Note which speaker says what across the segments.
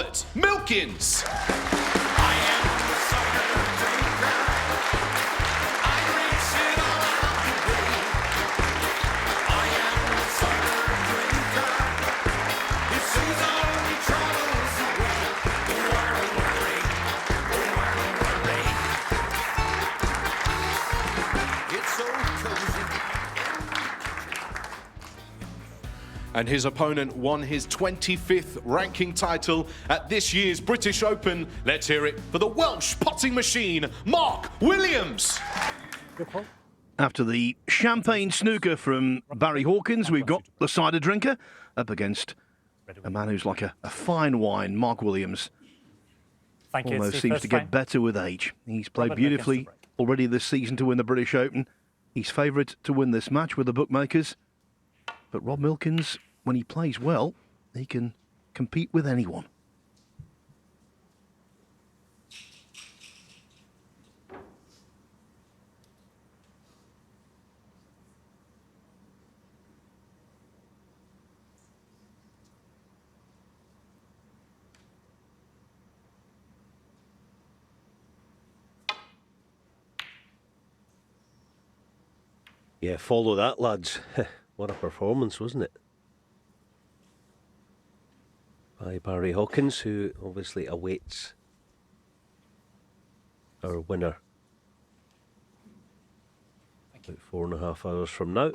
Speaker 1: Robert Milkins. And his opponent won his 25th ranking title at this year's British Open. Let's hear it for the Welsh potting machine, Mark Williams.
Speaker 2: After the champagne snooker from Barry Hawkins, we've got the cider drinker up against a man who's like a fine wine, Mark Williams.
Speaker 3: Thank you.
Speaker 2: Almost seems to get better with age. He's played beautifully already this season to win the British Open. He's favourite to win this match with the bookmakers. But Rob Milkins, when he plays well, he can compete with anyone.
Speaker 4: Yeah, follow that, lads. What a performance, wasn't it? By Barry Hawkins, who obviously awaits our winner about 4.5 hours from now.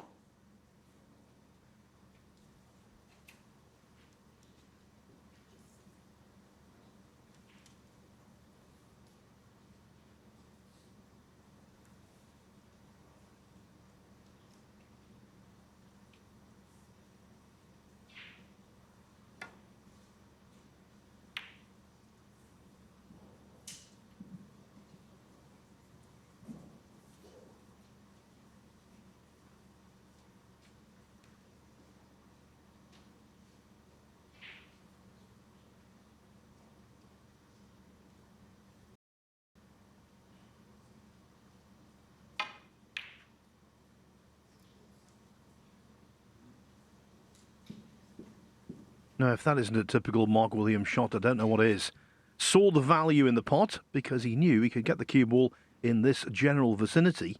Speaker 2: Now, if that isn't a typical Mark Williams shot, I don't know what is. Saw the value in the pot because he knew he could get the cue ball in this general vicinity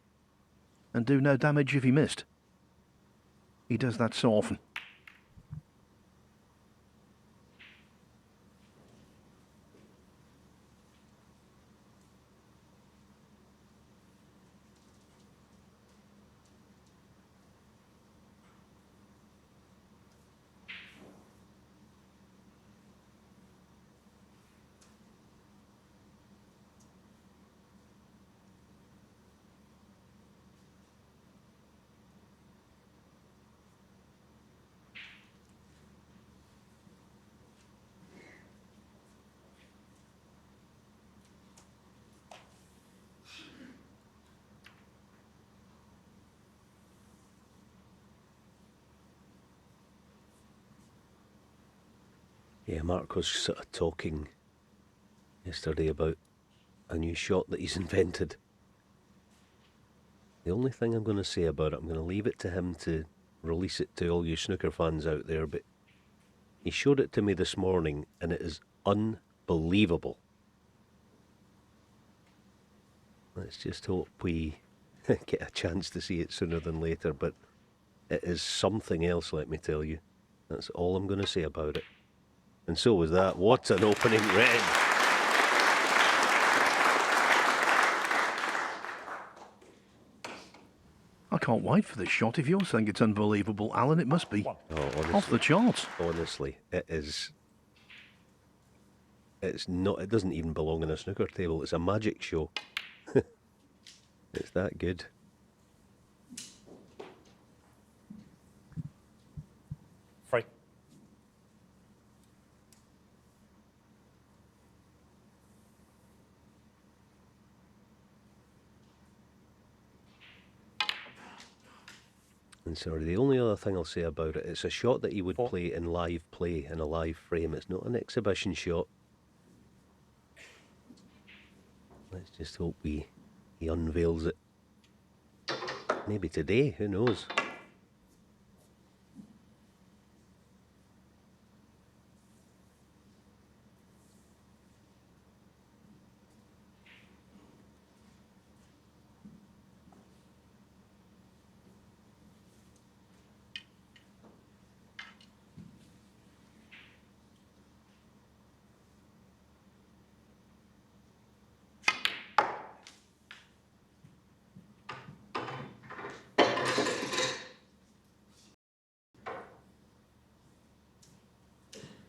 Speaker 2: and do no damage if he missed. He does that so often.
Speaker 4: Yeah, Mark was sort of talking yesterday about a new shot that he's invented. The only thing I'm going to say about it, I'm going to leave it to him to release it to all you snooker fans out there, but he showed it to me this morning and it is unbelievable. Let's just hope we get a chance to see it sooner than later, but it is something else, let me tell you. That's all I'm going to say about it. And so was that. What an opening red.
Speaker 2: I can't wait for this shot. If you're saying it's unbelievable, Alan, it must be off the charts.
Speaker 4: Honestly, it is. It's not. It doesn't even belong in a snooker table. It's a magic show. It's that good.
Speaker 3: Free.
Speaker 4: And sorry, the only other thing I'll say about it, it's a shot that he would play in live play, in a live frame. It's not an exhibition shot. Let's just hope he unveils it. Maybe today, who knows?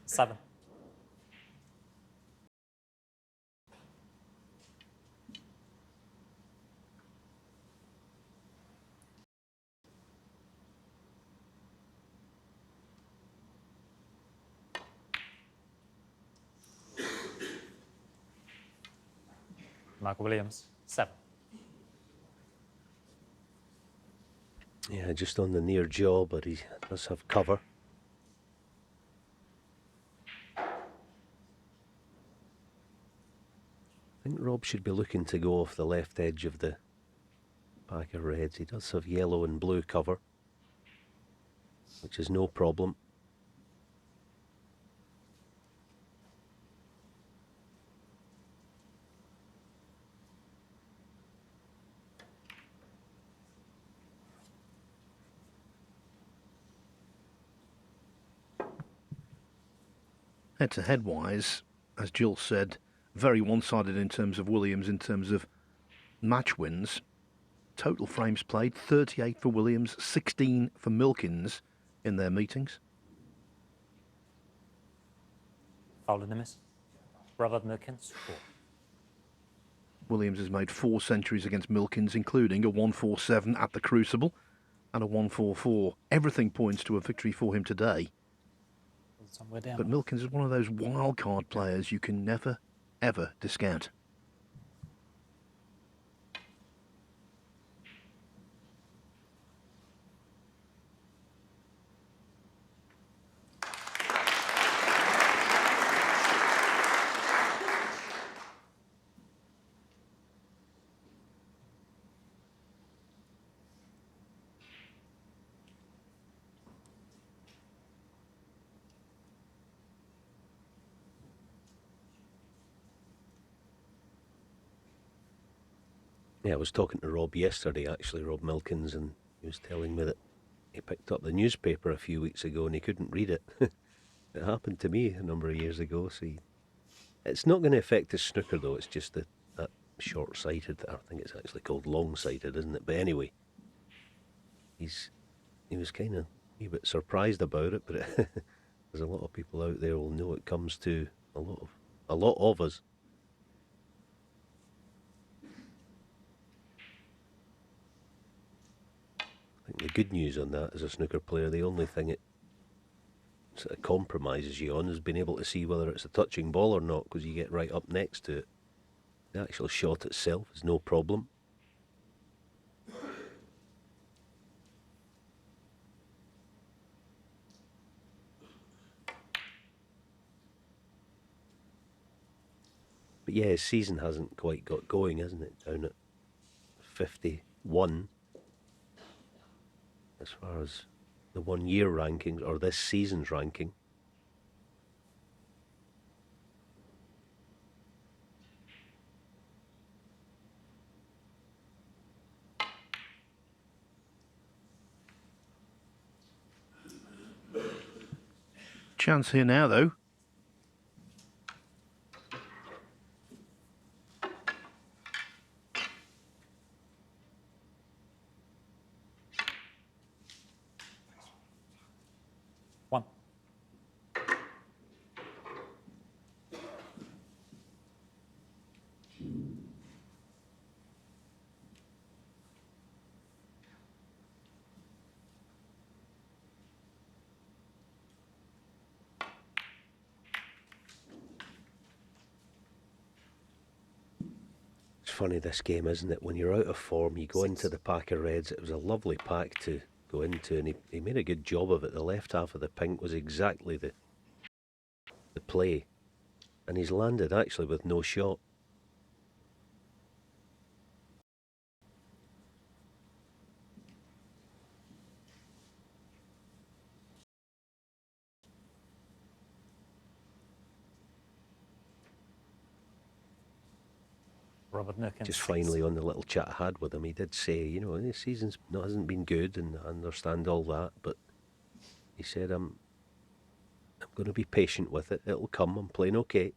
Speaker 3: 7. Michael Williams, 7.
Speaker 4: Yeah, just on the near jaw, but he does have cover. I think Rob should be looking to go off the left edge of the pack of reds. He does have yellow and blue cover, which is no problem.
Speaker 2: Head-to-head wise, as Jill said, very one-sided in terms of Williams, in terms of match wins. Total frames played, 38 for Williams, 16 for Milkins in their meetings.
Speaker 3: Foul and a miss. Robert Milkins, 4.
Speaker 2: Williams has made 4 centuries against Milkins, including a 147 at the Crucible and a 144. Everything points to a victory for him today.
Speaker 3: Somewhere down.
Speaker 2: But Milkins is one of those wild card players you can never, ever discount.
Speaker 4: Yeah, I was talking to Rob yesterday, actually, Rob Milkins, and he was telling me that he picked up the newspaper a few weeks ago and he couldn't read it. It happened to me a number of years ago, so it's not going to affect his snooker, though. It's just that short-sighted, I think it's actually called long-sighted, isn't it? But anyway, he was kind of a bit surprised about it, but there's a lot of people out there will know it comes to a lot of us. I think the good news on that as a snooker player, the only thing it sort of compromises you on is being able to see whether it's a touching ball or not, because you get right up next to it. The actual shot itself is no problem. But yeah, his season hasn't quite got going, hasn't it? Down at 51. As far as the 1 year rankings, or this season's ranking.
Speaker 2: Chance here now, though.
Speaker 4: Funny, this game, isn't it? When you're out of form, you go into the pack of reds. It was a lovely pack to go into, and he made a good job of it. The left half of the pink was exactly the play, and he's landed actually with no shot.
Speaker 3: Robert Milkins.
Speaker 4: Just finally, on the little chat I had with him, he did say, you know, the season's hasn't been good, and I understand all that, but he said, I'm going to be patient with it. It'll come. I'm playing okay.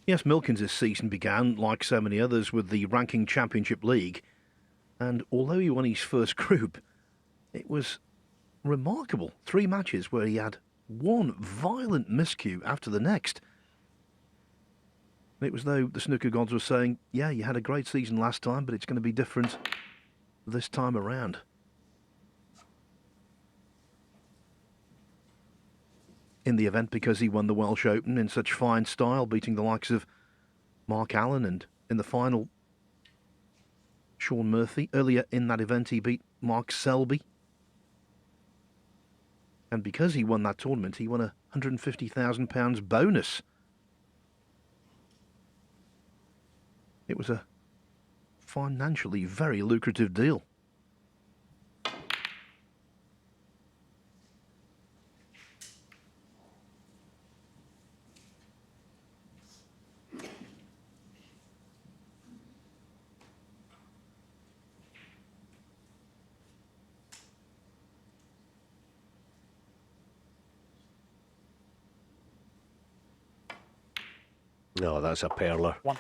Speaker 2: Yes, Milkins' season began, like so many others, with the Ranking Championship League. And although he won his first group, it was remarkable. 3 matches where he had one violent miscue after the next. It was though the snooker gods were saying, yeah, you had a great season last time, but it's going to be different this time around. In the event, because he won the Welsh Open in such fine style, beating the likes of Mark Allen, and in the final, Sean Murphy. Earlier in that event, he beat Mark Selby. And because he won that tournament, he won a £150,000 bonus. It was a financially very lucrative deal.
Speaker 4: No, that's a perler.
Speaker 3: 1.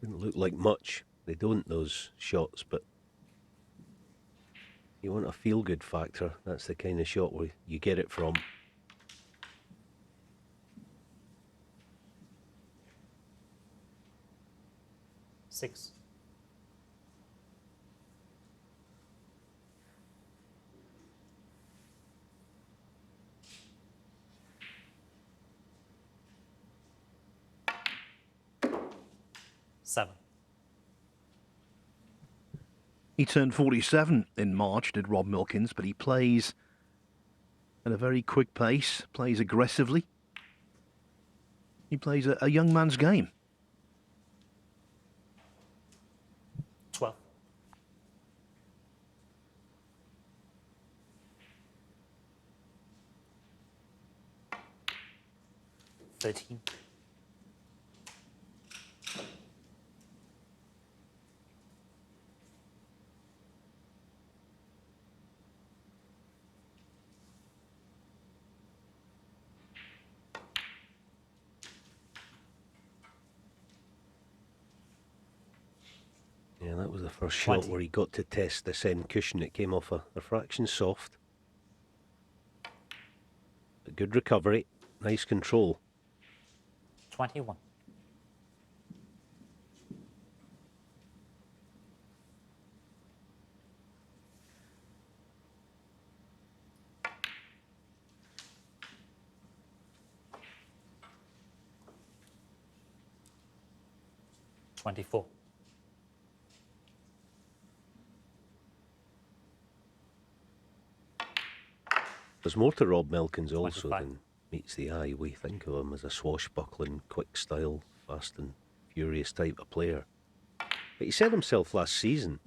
Speaker 4: Didn't look like much. They don't, those shots, but you want a feel-good factor. That's the kind of shot where you get it from.
Speaker 3: Six. Seven.
Speaker 2: He turned 47 in March, did Rob Milkins, but he plays at a very quick pace, plays aggressively. He plays a young man's game.
Speaker 3: 12. 13.
Speaker 4: Yeah, that was the first shot
Speaker 3: 20.
Speaker 4: where he got to test this end cushion. It came off a fraction soft. But good recovery, nice control.
Speaker 3: 21. $24.
Speaker 4: There's more to Rob Milkins also
Speaker 3: 25.
Speaker 4: than meets the eye. We think of him as a swashbuckling, quick style, fast and furious type of player. But he said himself last season,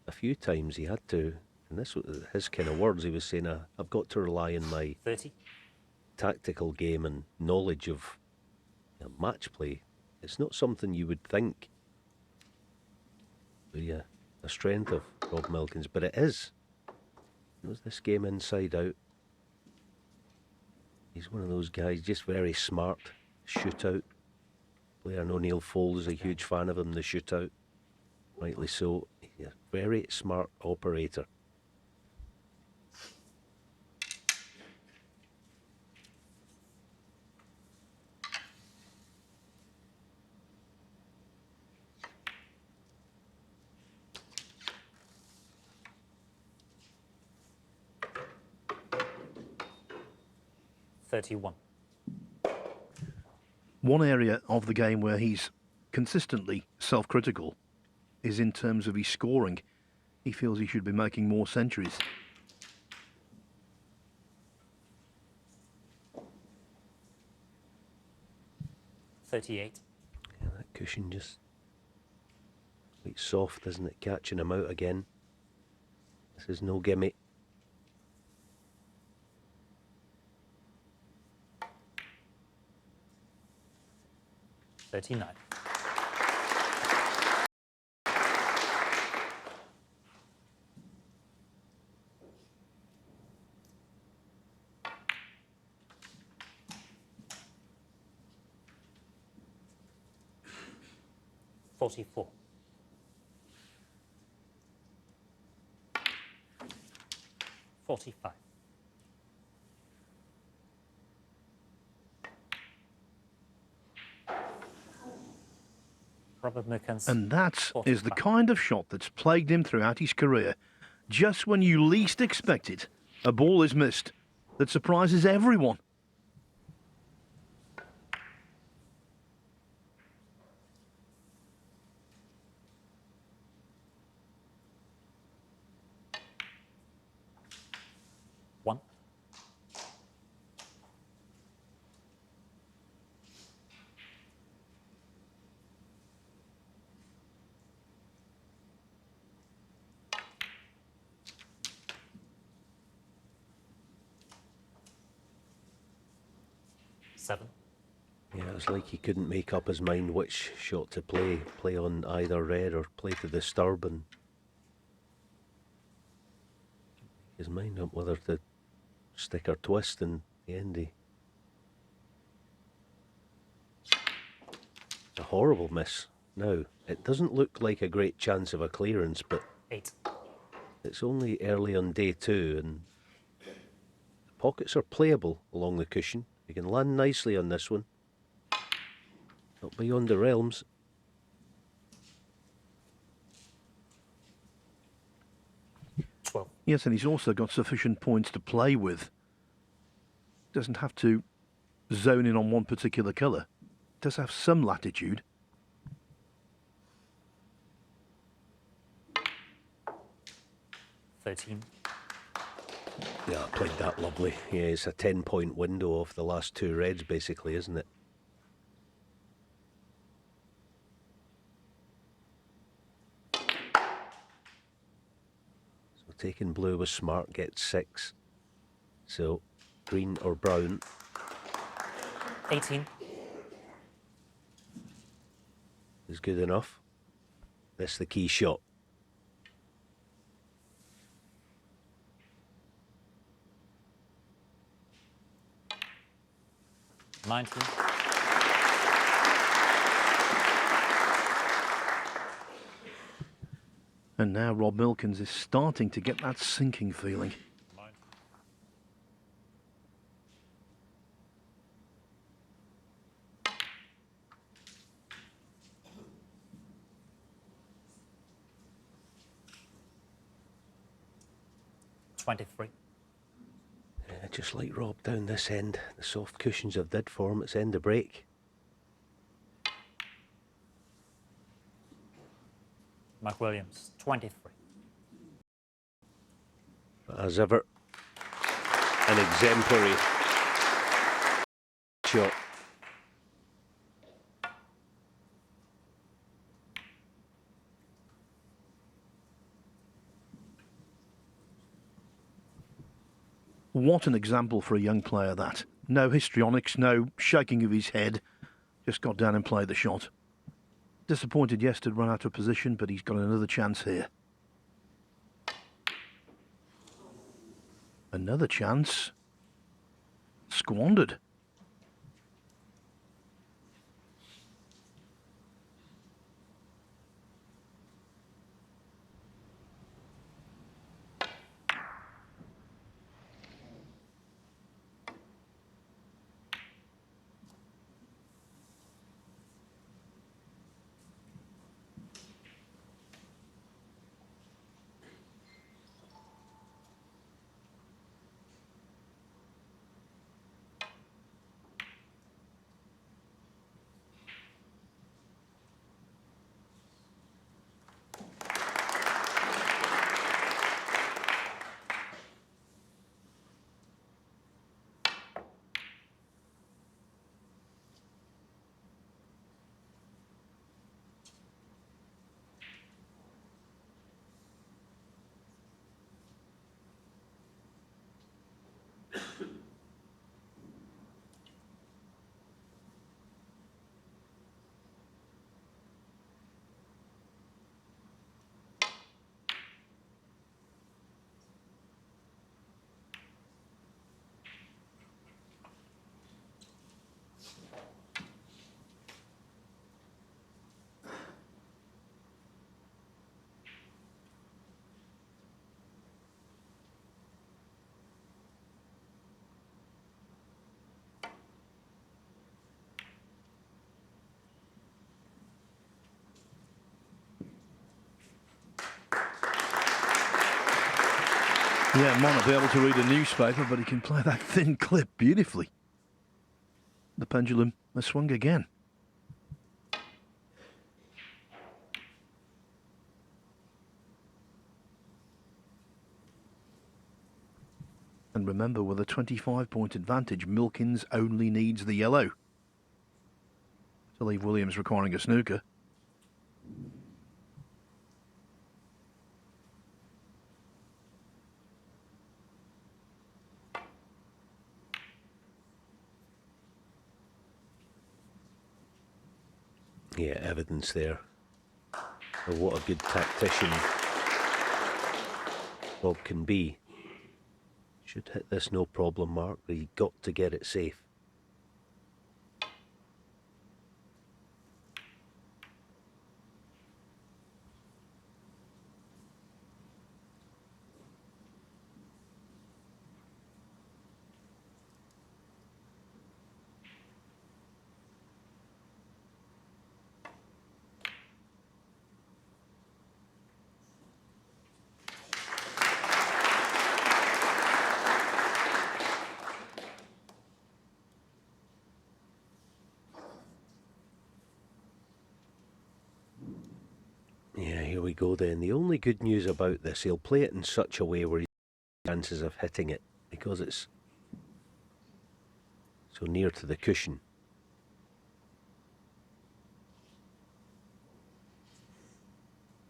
Speaker 4: a few times he had to, and this was his kind of words, he was saying, I've got to rely on my
Speaker 3: 30.
Speaker 4: tactical game and knowledge of match play. It's not something you would think would be a strength of Rob Milkins, but it is. He knows this game inside out. He's one of those guys, just very smart, shootout player. I know Neil Foles is a huge fan of him, the shootout. Rightly so. He's a very smart operator.
Speaker 3: $31.
Speaker 2: One area of the game where he's consistently self-critical is in terms of his scoring. He feels he should be making more centuries.
Speaker 3: $38.
Speaker 4: Yeah, that cushion just quite soft, isn't it? Catching him out again. This is no gimme.
Speaker 3: $39. 44. $45. Robert Milkins.
Speaker 2: And that is the
Speaker 3: 45.
Speaker 2: kind of shot that's plagued him throughout his career. Just when you least expect it, a ball is missed that surprises everyone.
Speaker 3: One. Seven.
Speaker 4: Yeah, it was like he couldn't make up his mind which shot to play. Play on either red or play to disturb, and his mind up whether to stick or twist. In the end, a horrible miss. Now, it doesn't look like a great chance of a clearance, but
Speaker 3: 8.
Speaker 4: it's only early on day 2, and the pockets are playable along the cushion. You can land nicely on this one. Not beyond the realms.
Speaker 2: Yes, and he's also got sufficient points to play with. Doesn't have to zone in on one particular colour. Does have some latitude.
Speaker 3: $13.
Speaker 4: Yeah, played that lovely. Yeah, it's a 10-point window off the last 2 reds, basically, isn't it? So taking blue was smart, gets 6. So green or brown.
Speaker 3: 18.
Speaker 4: Is good enough. That's the key shot.
Speaker 3: $19.
Speaker 2: And now Rob Milkins is starting to get that sinking feeling.
Speaker 3: $23.
Speaker 4: Just like Rob down this end, the soft cushions have did for him. It's end of break.
Speaker 3: Mark Williams. 23.
Speaker 4: But as ever, an exemplary shot.
Speaker 2: What an example for a young player, that. No histrionics, no shaking of his head. Just got down and played the shot. Disappointed yes to run out of position, but he's got another chance here. Another chance. Squandered. Yeah, might not be able to read a newspaper, but he can play that thin clip beautifully. The pendulum has swung again. And remember, with a 25-point advantage, Milkins only needs the yellow to leave Williams requiring a snooker.
Speaker 4: Yeah, evidence there of what a good tactician Bob can be. Should hit this no problem, Mark, but he got to get it safe. Yeah, here we go then. The only good news about this, he'll play it in such a way where he has chances of hitting it because it's so near to the cushion.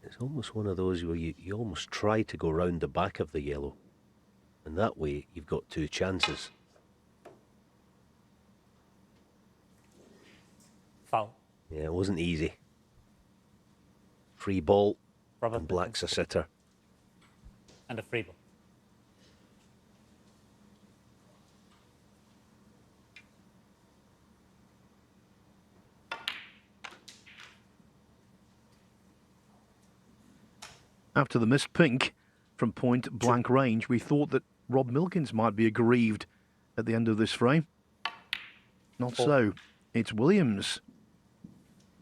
Speaker 4: It's almost one of those where you almost try to go round the back of the yellow, and that way you've got two chances.
Speaker 3: Foul.
Speaker 4: Yeah, it wasn't easy. Free ball,
Speaker 3: Robert
Speaker 4: and Black's a
Speaker 3: Milkins.
Speaker 4: sitter.
Speaker 3: And a free ball.
Speaker 2: After the missed pink from point blank range, we thought that Rob Milkins might be aggrieved at the end of this frame. Not so. It's Williams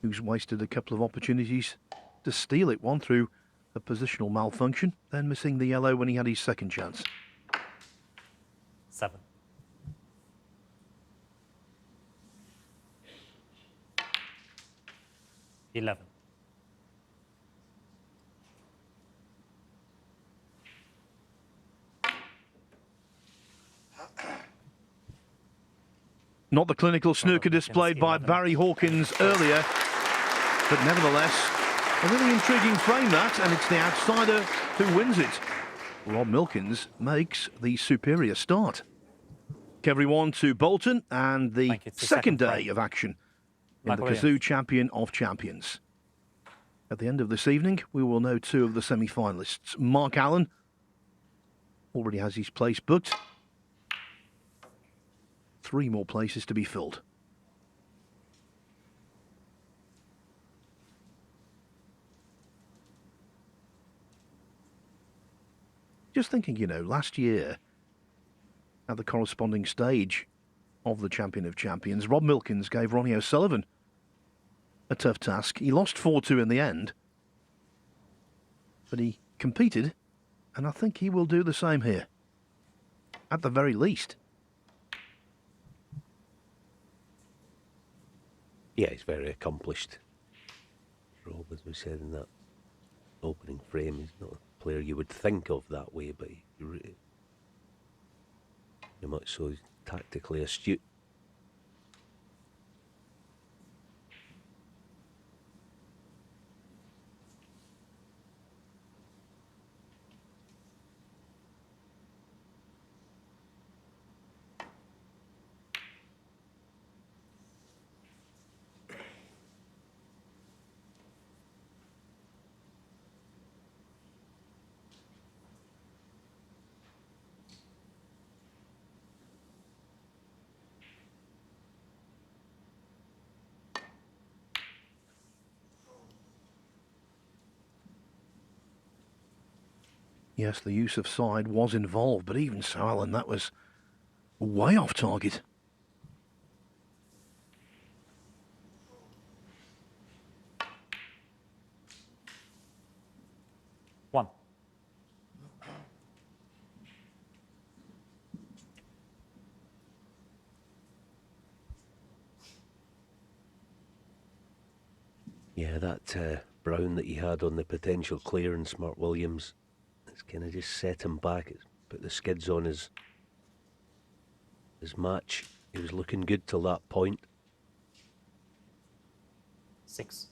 Speaker 2: who's wasted a couple of opportunities to steal it. One through a positional malfunction, then missing the yellow when he had his second chance.
Speaker 3: 7. $11.
Speaker 2: Not the clinical snooker displayed by Barry Hawkins earlier, but nevertheless, a really intriguing frame that, and it's the outsider who wins it. Rob Milkins makes the superior start. Everyone to Bolton and the
Speaker 3: Thank you. It's the
Speaker 2: second
Speaker 3: second
Speaker 2: day
Speaker 3: frame.
Speaker 2: of action in
Speaker 3: Michael
Speaker 2: the Kazoo
Speaker 3: Williams.
Speaker 2: Champion of Champions. At the end of this evening, we will know two of the semi-finalists. Mark Allen already has his place booked. 3 more places to be filled. Just thinking, you know, last year at the corresponding stage of the Champion of Champions, Rob Milkins gave Ronnie O'Sullivan a tough task. He lost 4-2 in the end, but he competed, and I think he will do the same here, at the very least.
Speaker 4: Yeah, he's very accomplished. Rob, as we said in that opening frame, he's not a player you would think of that way, but he really, very much so, he's tactically astute.
Speaker 2: Yes, the use of side was involved, but even so, Alan, that was way off target.
Speaker 4: Yeah, that brown that he had on the potential clearance, Mark Williams, it's kind of just set him back. It's put the skids on his match. He was looking good till that point.
Speaker 3: 6.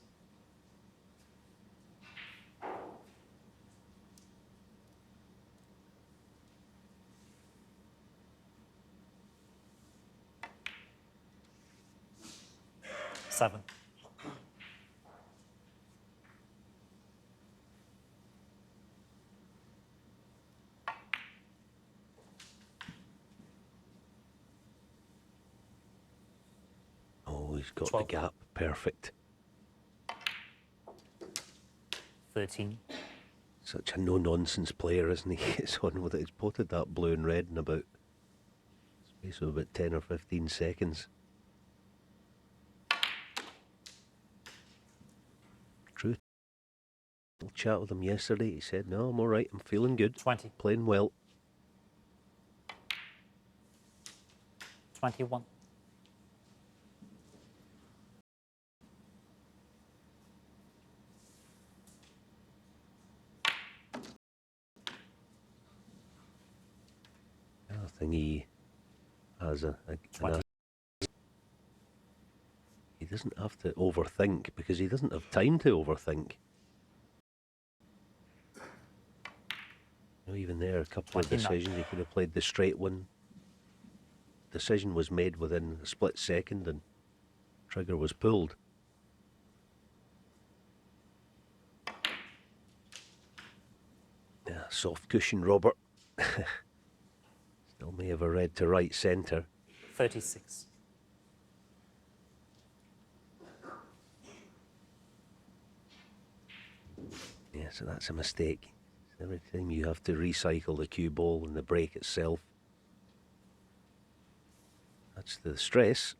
Speaker 3: Seven.
Speaker 4: Oh, he's got
Speaker 3: 12.
Speaker 4: the gap. Perfect.
Speaker 3: 13.
Speaker 4: Such a no-nonsense player, isn't he? It's on with it. He's potted that blue and red in about space of about 10 or 15 seconds. True. I'll chat with him yesterday. He said, "No, I'm all right. I'm feeling good.
Speaker 3: 20.
Speaker 4: Playing well."
Speaker 3: 21.
Speaker 4: The other thing he has he doesn't have to overthink, because he doesn't have time to overthink. You know, even there, a couple of
Speaker 3: 29.
Speaker 4: decisions, he could have played the straight one. Decision was made within a split second and trigger was pulled. Yeah, soft cushion, Robert. Still may have a red to right centre.
Speaker 3: 36.
Speaker 4: Yeah, so that's a mistake. Every time you have to recycle the cue ball and the break itself. That's the stress.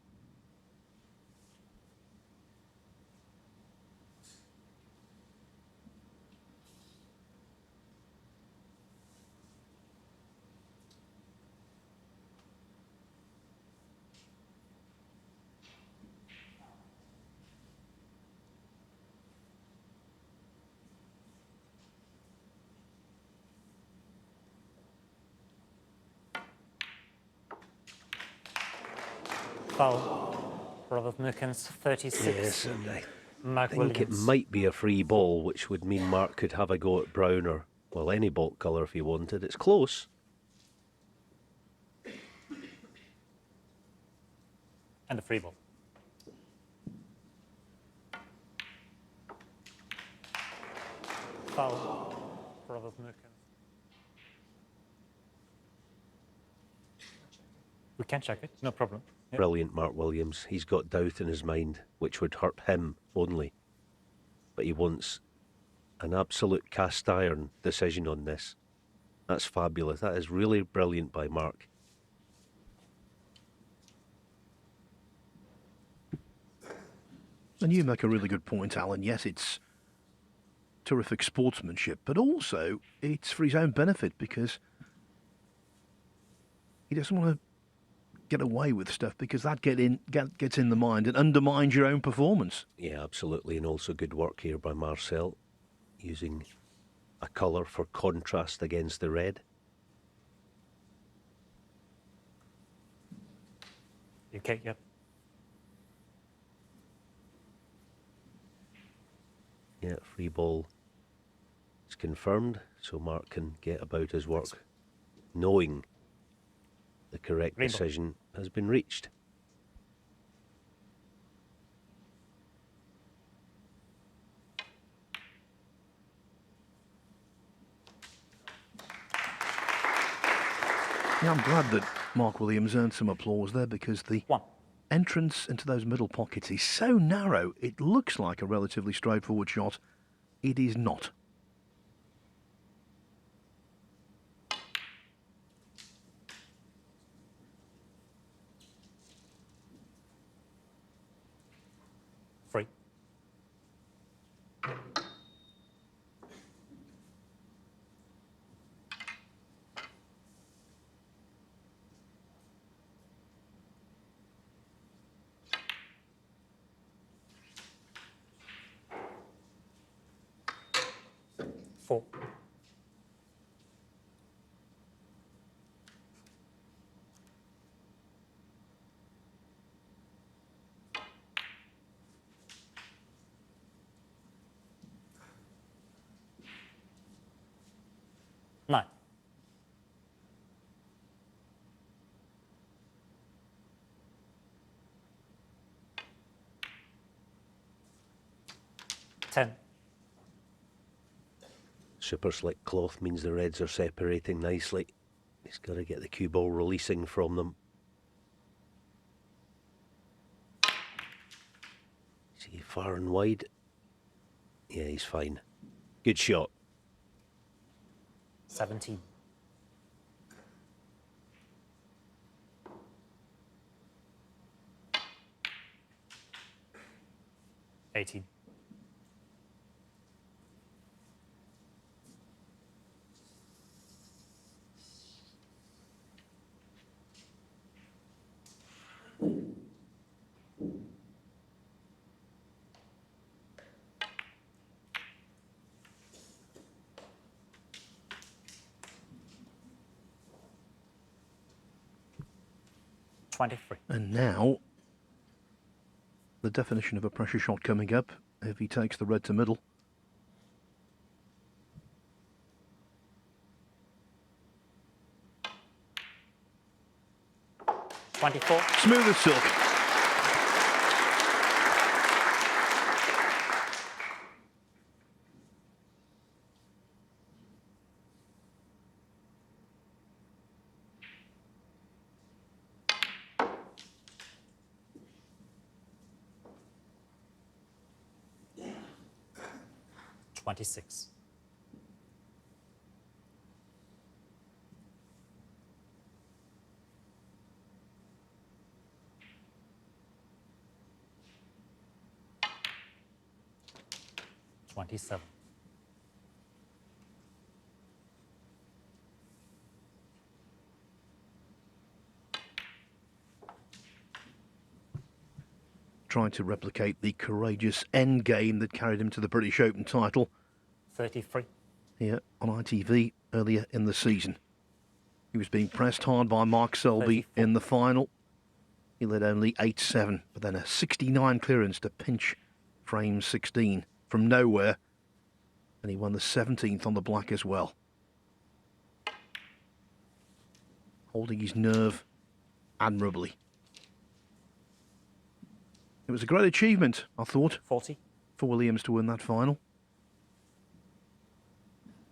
Speaker 3: Foul. Robert Milkins, 36.
Speaker 4: Yes, and I
Speaker 3: Mark
Speaker 4: think
Speaker 3: Williams.
Speaker 4: it might be a free ball, which would mean Mark could have a go at brown or, well, any baulk colour if he wanted. It's close.
Speaker 3: And a free ball. Foul. Robert Milkins. We can check it, no problem. Yep.
Speaker 4: Brilliant, Mark Williams. He's got doubt in his mind, which would hurt him only. But he wants an absolute cast iron decision on this. That's fabulous. That is really brilliant by Mark.
Speaker 2: And you make a really good point, Alan. Yes, it's terrific sportsmanship, but also it's for his own benefit, because he doesn't want to get away with stuff, because that gets in the mind and undermines your own performance.
Speaker 4: Yeah, absolutely. And also good work here by Marcel, using a colour for contrast against the red.
Speaker 3: Okay, yep.
Speaker 4: Yeah, free ball is confirmed, so Mark can get about his work, knowing the correct
Speaker 3: Green ball.
Speaker 4: decision has been reached.
Speaker 2: Yeah, I'm glad that Mark Williams earned some applause there, because the
Speaker 3: 1.
Speaker 2: entrance into those middle pockets is so narrow. It looks like a relatively straightforward shot. It is not.
Speaker 3: Free. 4. Nine. Ten.
Speaker 4: Super slick cloth means the reds are separating nicely. He's got to get the cue ball releasing from them. Is he far and wide? Yeah, he's fine. Good shot.
Speaker 3: 17. Eighteen. $23.
Speaker 2: And now, the definition of a pressure shot coming up if he takes the red to middle.
Speaker 3: $24.
Speaker 2: Smooth as silk.
Speaker 3: $26. $27.
Speaker 2: Trying to replicate the courageous end game that carried him to the British Open title
Speaker 3: 33.
Speaker 2: here on ITV earlier in the season. He was being pressed hard by Mark Selby
Speaker 3: 34.
Speaker 2: in the final. He led only 8-7, but then a 69 clearance to pinch frame 16 from nowhere. And he won the 17th on the black as well. Holding his nerve admirably. It was a great achievement, I thought,
Speaker 3: 40.
Speaker 2: for Williams to win that final.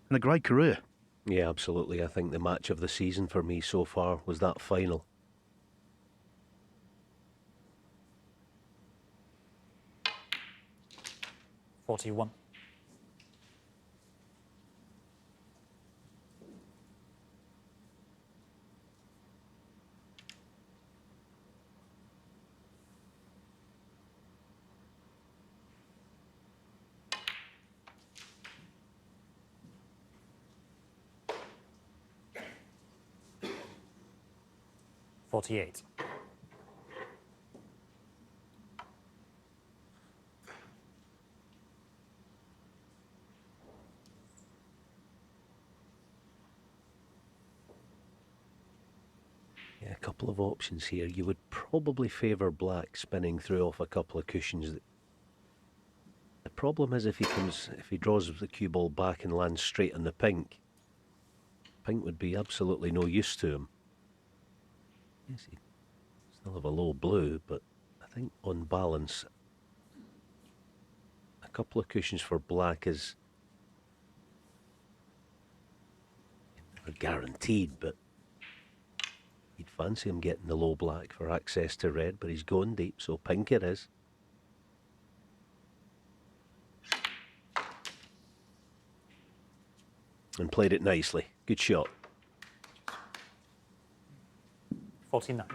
Speaker 2: And a great career.
Speaker 4: Yeah, absolutely. I think the match of the season for me so far was that final.
Speaker 3: $41. $48.
Speaker 4: Yeah, a couple of options here. You would probably favour black spinning through off a couple of cushions. The problem is if he draws the cue ball back and lands straight on the pink, pink would be absolutely no use to him. Yes, he still have a low blue, but I think on balance, a couple of cushions for black is never guaranteed, but you'd fancy him getting the low black for access to red, but he's going deep, so pink it is. And played it nicely. Good shot.
Speaker 3: 49.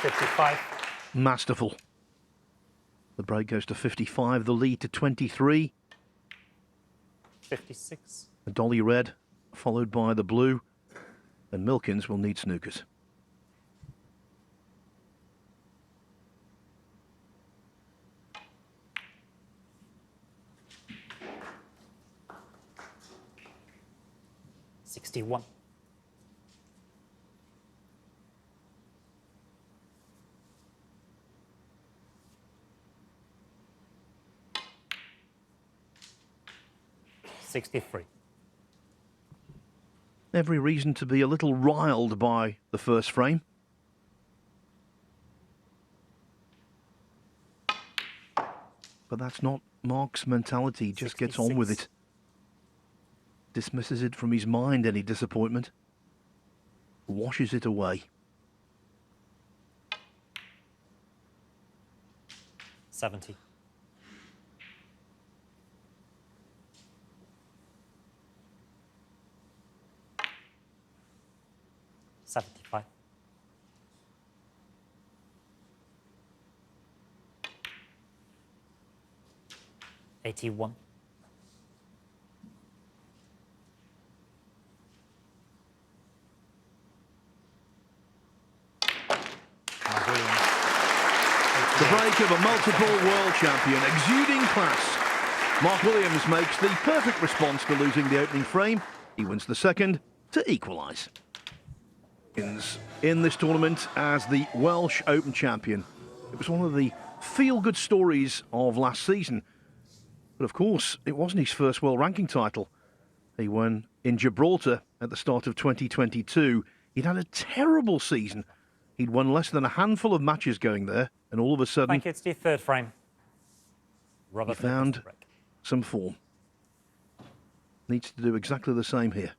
Speaker 3: $55.
Speaker 2: Masterful. The break goes to 55, the lead to 23.
Speaker 3: 56.
Speaker 2: A dolly red, followed by the blue, and Milkins will need snookers.
Speaker 3: $61. $63.
Speaker 2: Every reason to be a little riled by the first frame. But that's not Mark's mentality. He just gets on with
Speaker 3: 66.
Speaker 2: it. Dismisses it from his mind, any disappointment. Washes it away.
Speaker 3: 70. $75. 81.
Speaker 2: The break of a multiple world champion, exuding class. Mark Williams makes the perfect response to losing the opening frame. He wins the second to equalise. In this tournament as the Welsh Open champion. It was one of the feel-good stories of last season. But of course, it wasn't his first world ranking title. He won in Gibraltar at the start of 2022. He'd had a terrible season. He'd won less than a handful of matches going there, and all of a sudden,
Speaker 3: Thank you. It's the third frame.
Speaker 2: he
Speaker 3: Robert
Speaker 2: found
Speaker 3: Milkins to break.
Speaker 2: some form. Needs to do exactly the same here.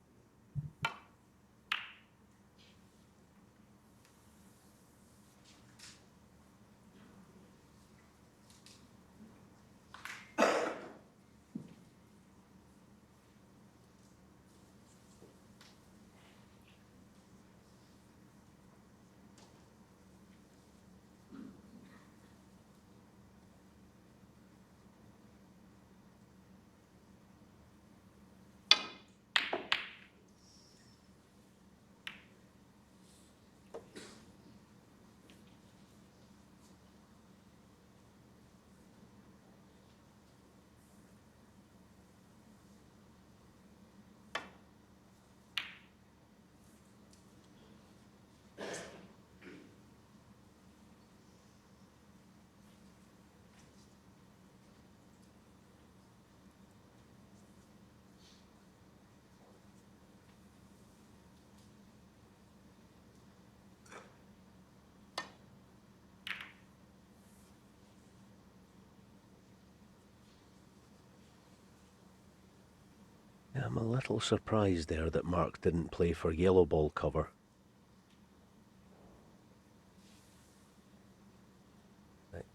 Speaker 4: Yeah, I'm a little surprised there that Mark didn't play for yellow ball cover.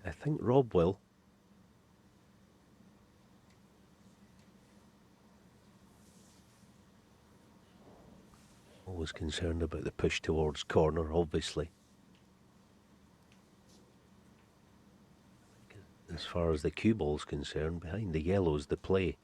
Speaker 4: I think Rob will. Always concerned about the push towards corner, obviously. As far as the cue ball's concerned, behind the yellow's the play.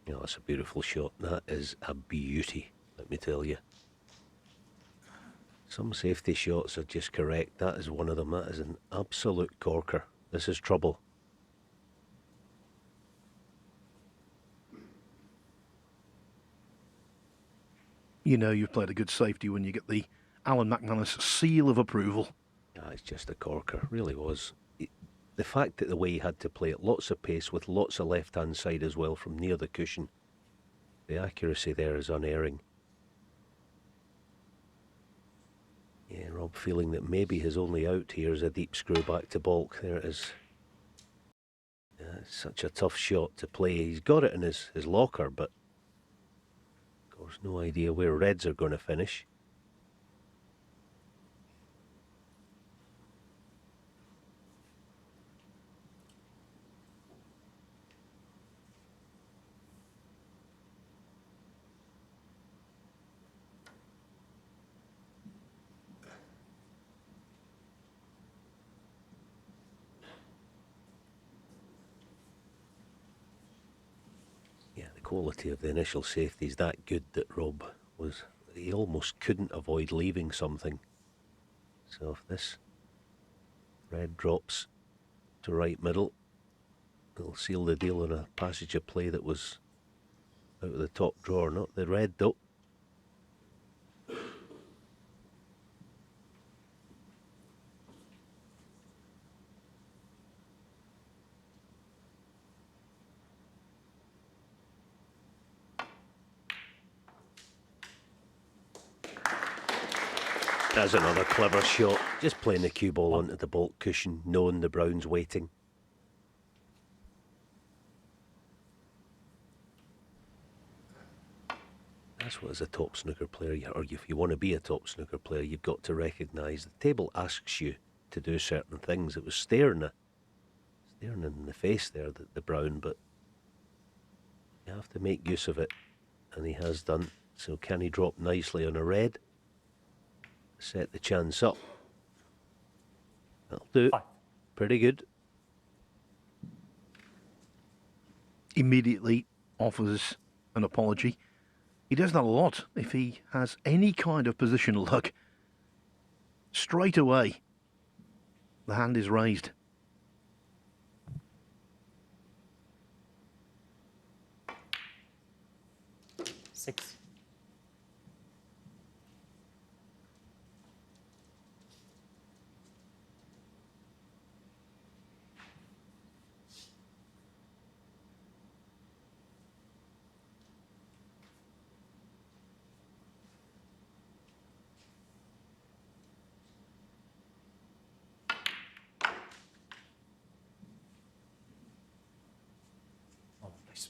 Speaker 4: You know, that's a beautiful shot. That is a beauty, let me tell you. Some safety shots are just correct. That is one of them. That is an absolute corker. This is trouble.
Speaker 2: You know you've played a good safety when you get the Alan McManus seal of approval.
Speaker 4: Yeah, it's just a corker. Really was. The fact that the way he had to play it, lots of pace with lots of left-hand side as well from near the cushion. The accuracy there is unerring. Yeah, Rob feeling that maybe his only out here is a deep screw back to balk. There it is. It's such a tough shot to play. He's got it in his locker, but of course no idea where reds are going to finish. Quality of the initial safety is that good that Rob was, he almost couldn't avoid leaving something. So if this red drops to right middle, it'll seal the deal on a passage of play that was out of the top drawer. Not the red though. That's another clever shot. Just playing the cue ball onto the baulk cushion, knowing the brown's waiting. That's what, as a top snooker player, or if you want to be a top snooker player, you've got to recognise the table asks you to do certain things. It was staring in the face there, the brown, but you have to make use of it, and he has done. So can he drop nicely on a red? Set the chance up. That'll do. Pretty good.
Speaker 2: Immediately offers an apology. He does that a lot if he has any kind of positional luck. Straight away, the hand is raised.
Speaker 3: Six. Oh, nice.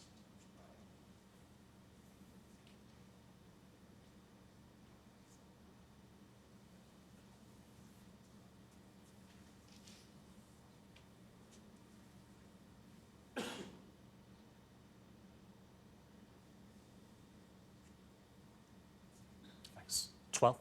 Speaker 3: Thanks. 12.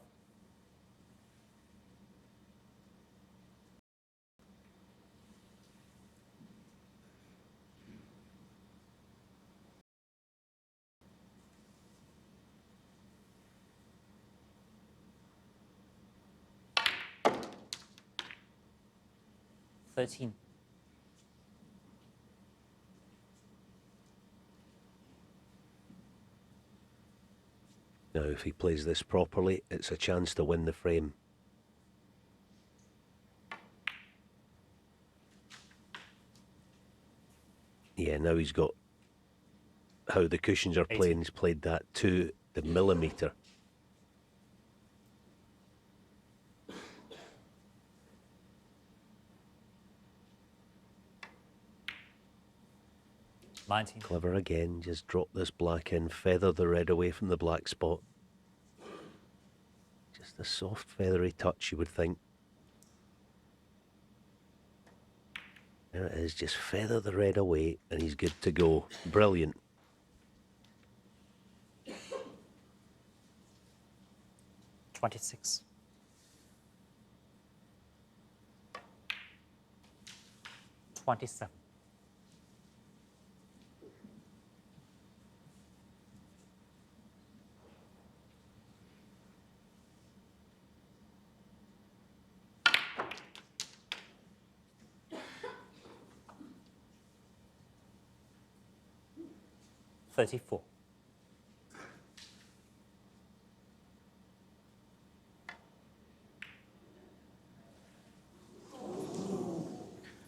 Speaker 3: $13.
Speaker 4: Now, if he plays this properly, it's a chance to win the frame. Yeah, now he's got how the cushions are playing. He's played that to the millimetre. Clever again, just drop this black in, feather the red away from the black spot. Just a soft feathery touch, you would think. There it is, just feather the red away and he's good to go. Brilliant.
Speaker 3: $26. $27. $34.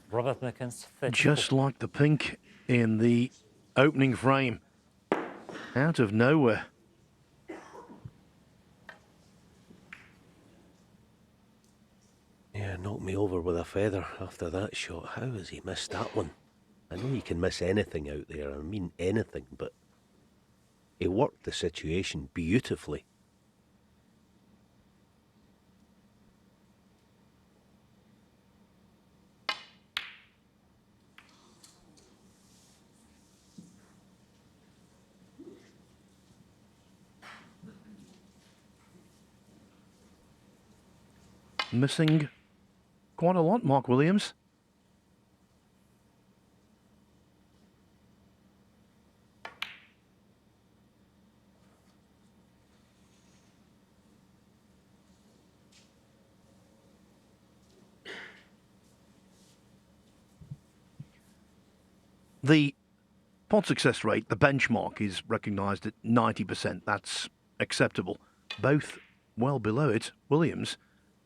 Speaker 3: Robert Milkins, 34.
Speaker 2: Just like the pink in the opening frame. Out of nowhere.
Speaker 4: feather after that shot. How has he missed that one? I know you can miss anything out there, I mean anything, but he worked the situation beautifully.
Speaker 2: Missing quite a lot, Mark Williams. The pot success rate, the benchmark, is recognised at 90%. That's acceptable. Both well below it. Williams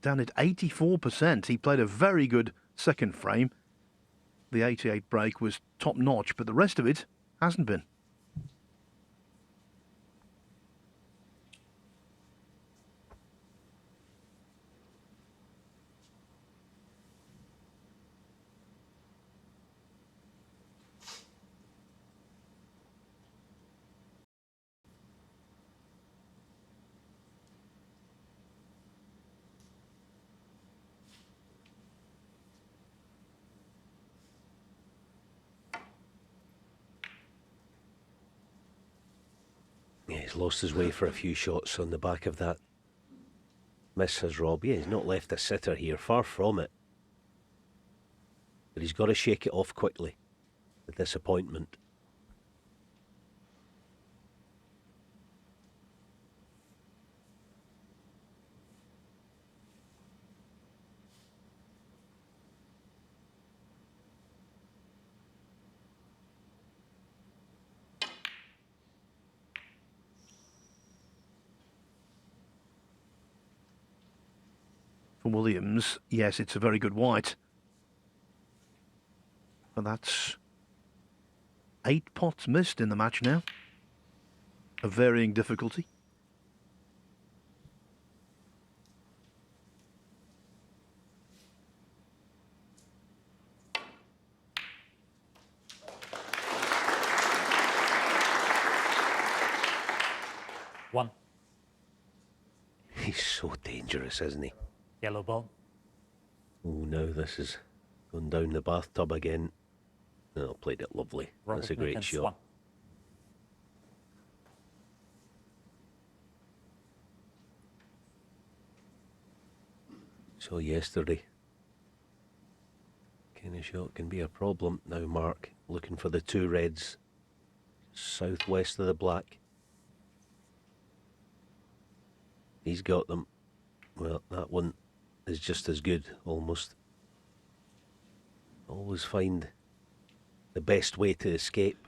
Speaker 2: down at 84%. He played a very good second frame. The 88 break was top notch, but the rest of it hasn't been.
Speaker 4: Yeah, he's lost his way for a few shots on the back of that miss, has Rob. Yeah, he's not left a sitter here, far from it. But he's got to shake it off quickly. The disappointment.
Speaker 2: For Williams, yes, it's a very good white. But that's 8 pots missed in the match now, of varying difficulty.
Speaker 3: One.
Speaker 4: He's so dangerous, isn't he?
Speaker 3: Yellow ball.
Speaker 4: Oh, now this is going down the bathtub again. Oh, played it lovely.
Speaker 3: Robert
Speaker 4: That's a great
Speaker 3: Milkins,
Speaker 4: shot.
Speaker 3: one.
Speaker 4: So yesterday, kind of shot can be a problem. Now Mark looking for the 2 reds, southwest of the black. He's got them. Well, that one is just as good, almost. Always find the best way to escape.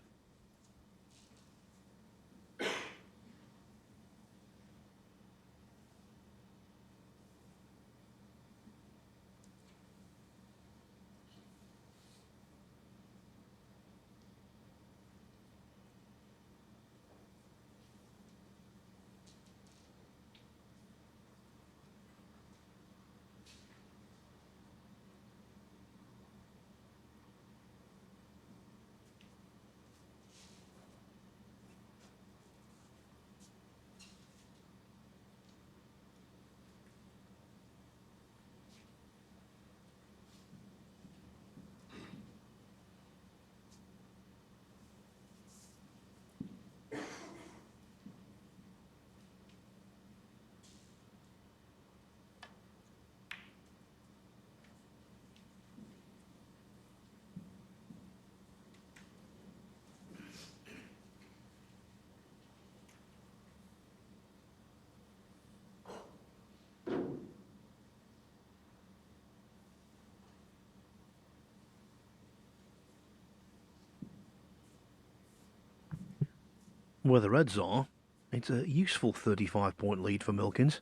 Speaker 2: Where the Reds are, it's a useful 35-point lead for Milkins.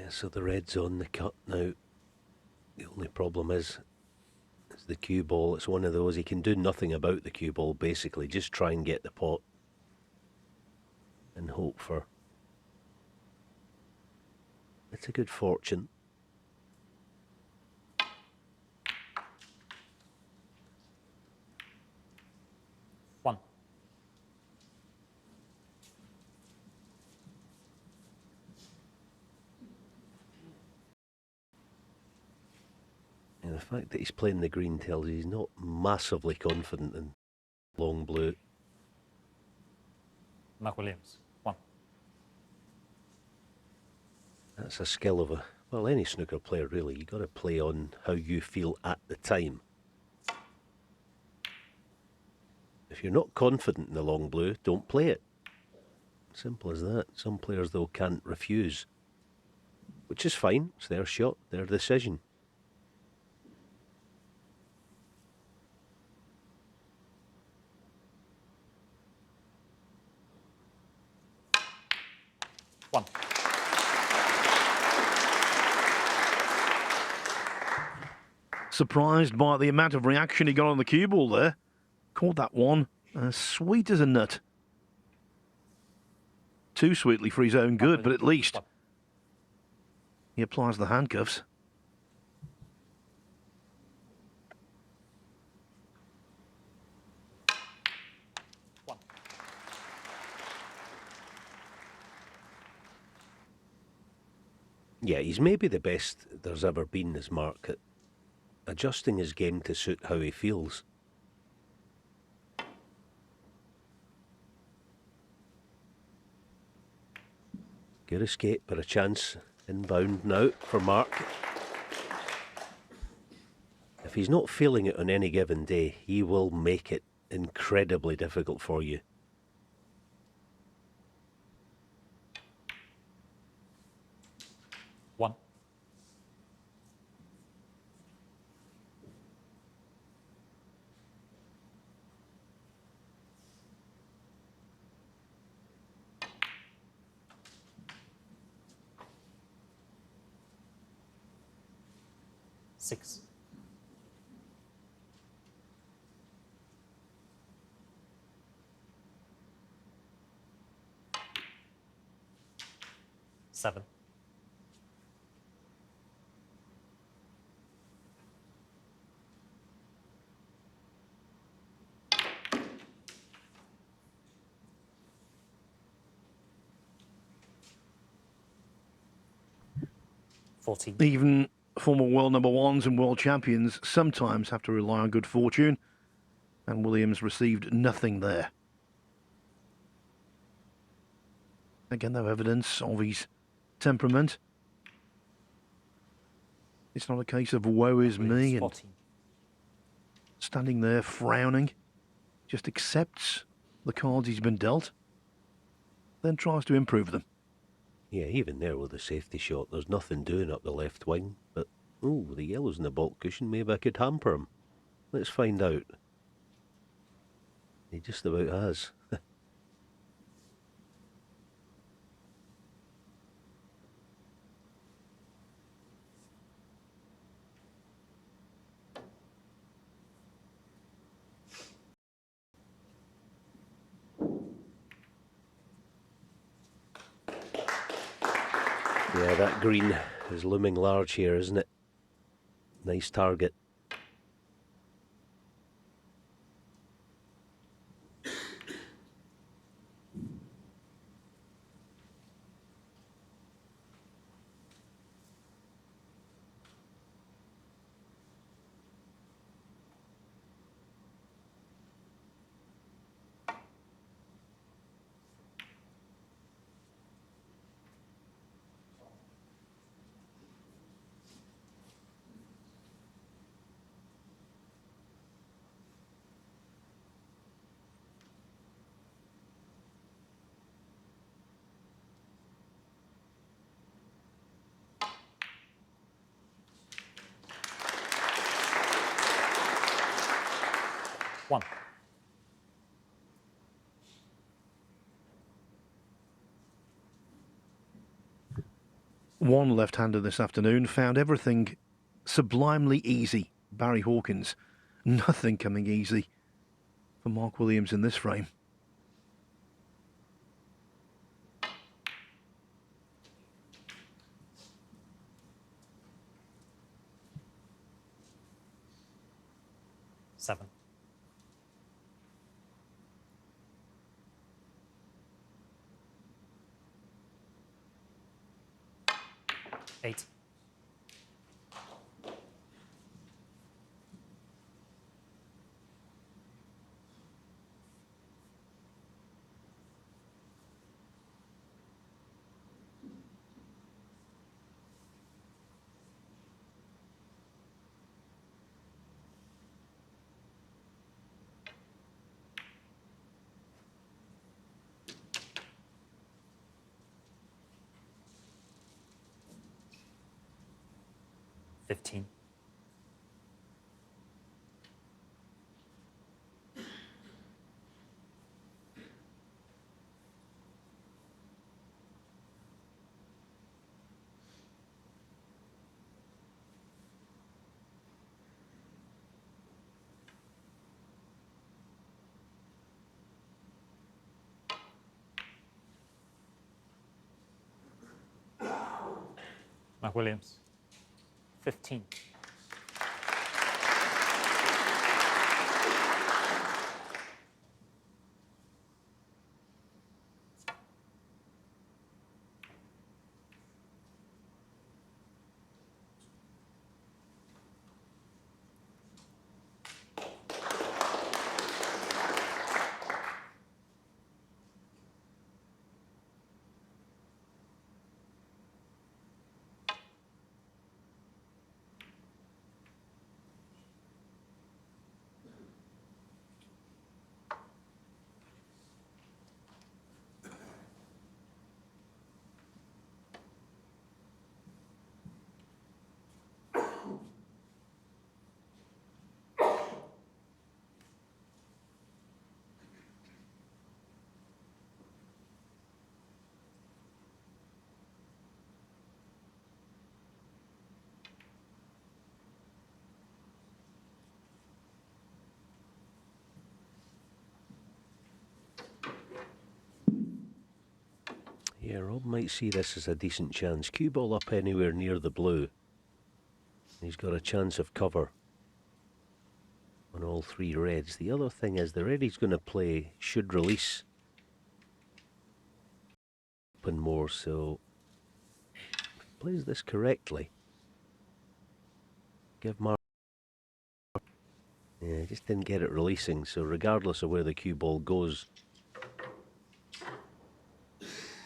Speaker 4: Yeah, so the red's on the cut now. The only problem is the cue ball. It's one of those, he can do nothing about the cue ball, basically. Just try and get the pot and hope for it's a good fortune.
Speaker 3: One.
Speaker 4: And the fact that he's playing the green tells you he's not massively confident in long blue.
Speaker 3: Mark Williams. One.
Speaker 4: That's a skill of any snooker player really. You got to play on how you feel at the time. If you're not confident in the long blue, don't play it. Simple as that. Some players though can't refuse, which is fine. It's their shot, their decision.
Speaker 3: One.
Speaker 2: Surprised by the amount of reaction he got on the cue ball there. Caught that one as sweet as a nut. Too sweetly for his own good, but at least he applies the handcuffs.
Speaker 3: One.
Speaker 4: Yeah, he's maybe the best there's ever been, this Mark, at adjusting his game to suit how he feels. Good escape, but a chance inbound now for Mark. If he's not feeling it on any given day, he will make it incredibly difficult for you.
Speaker 3: One. Six. Seven.
Speaker 2: Even former world number ones and world champions sometimes have to rely on good fortune, and Williams received nothing there. Again, no evidence of his temperament. It's not a case of woe is me and
Speaker 3: 14.
Speaker 2: standing there frowning. Just accepts the cards he's been dealt, then tries to improve them.
Speaker 4: Yeah, even there with the safety shot, there's nothing doing up the left wing. But, oh, the yellow's in the baulk cushion, maybe I could hamper him. Let's find out. He just about has. Yeah, that green is looming large here, isn't it? Nice target.
Speaker 3: One.
Speaker 2: one left-hander this afternoon found everything sublimely easy. Barry Hawkins, nothing coming easy for Mark Williams in this frame.
Speaker 3: Seven. 8. $15. Mark Williams. 15.
Speaker 4: Yeah, Rob might see this as a decent chance. Cue ball up anywhere near the blue. He's got a chance of cover on all three reds. The other thing is the red he's going to play should release open more, so if he plays this correctly, give Mark. Yeah, just didn't get it releasing, so regardless of where the cue ball goes,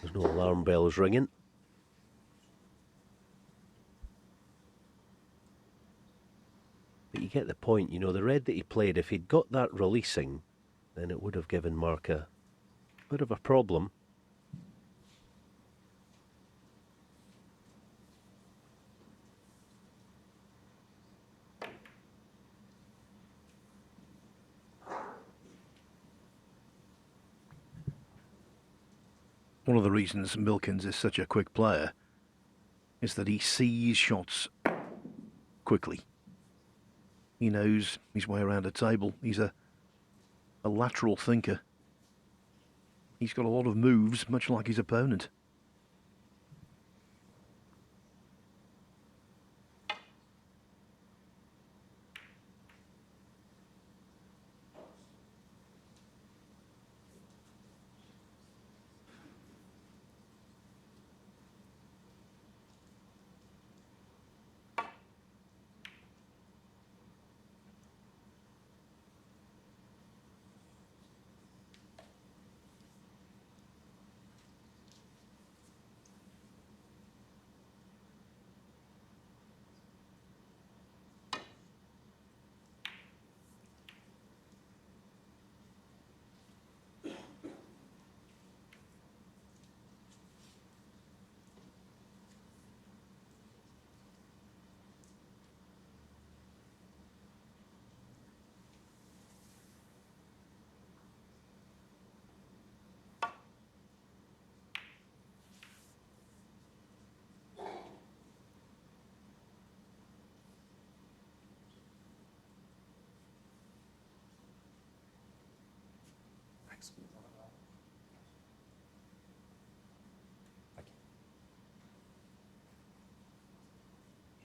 Speaker 4: there's no alarm bells ringing. But you get the point, you know, the red that he played, if he'd got that releasing, then it would have given Mark a bit of a problem.
Speaker 2: One of the reasons Milkins is such a quick player is that he sees shots quickly. He knows his way around a table. He's a lateral thinker. He's got a lot of moves, much like his opponent.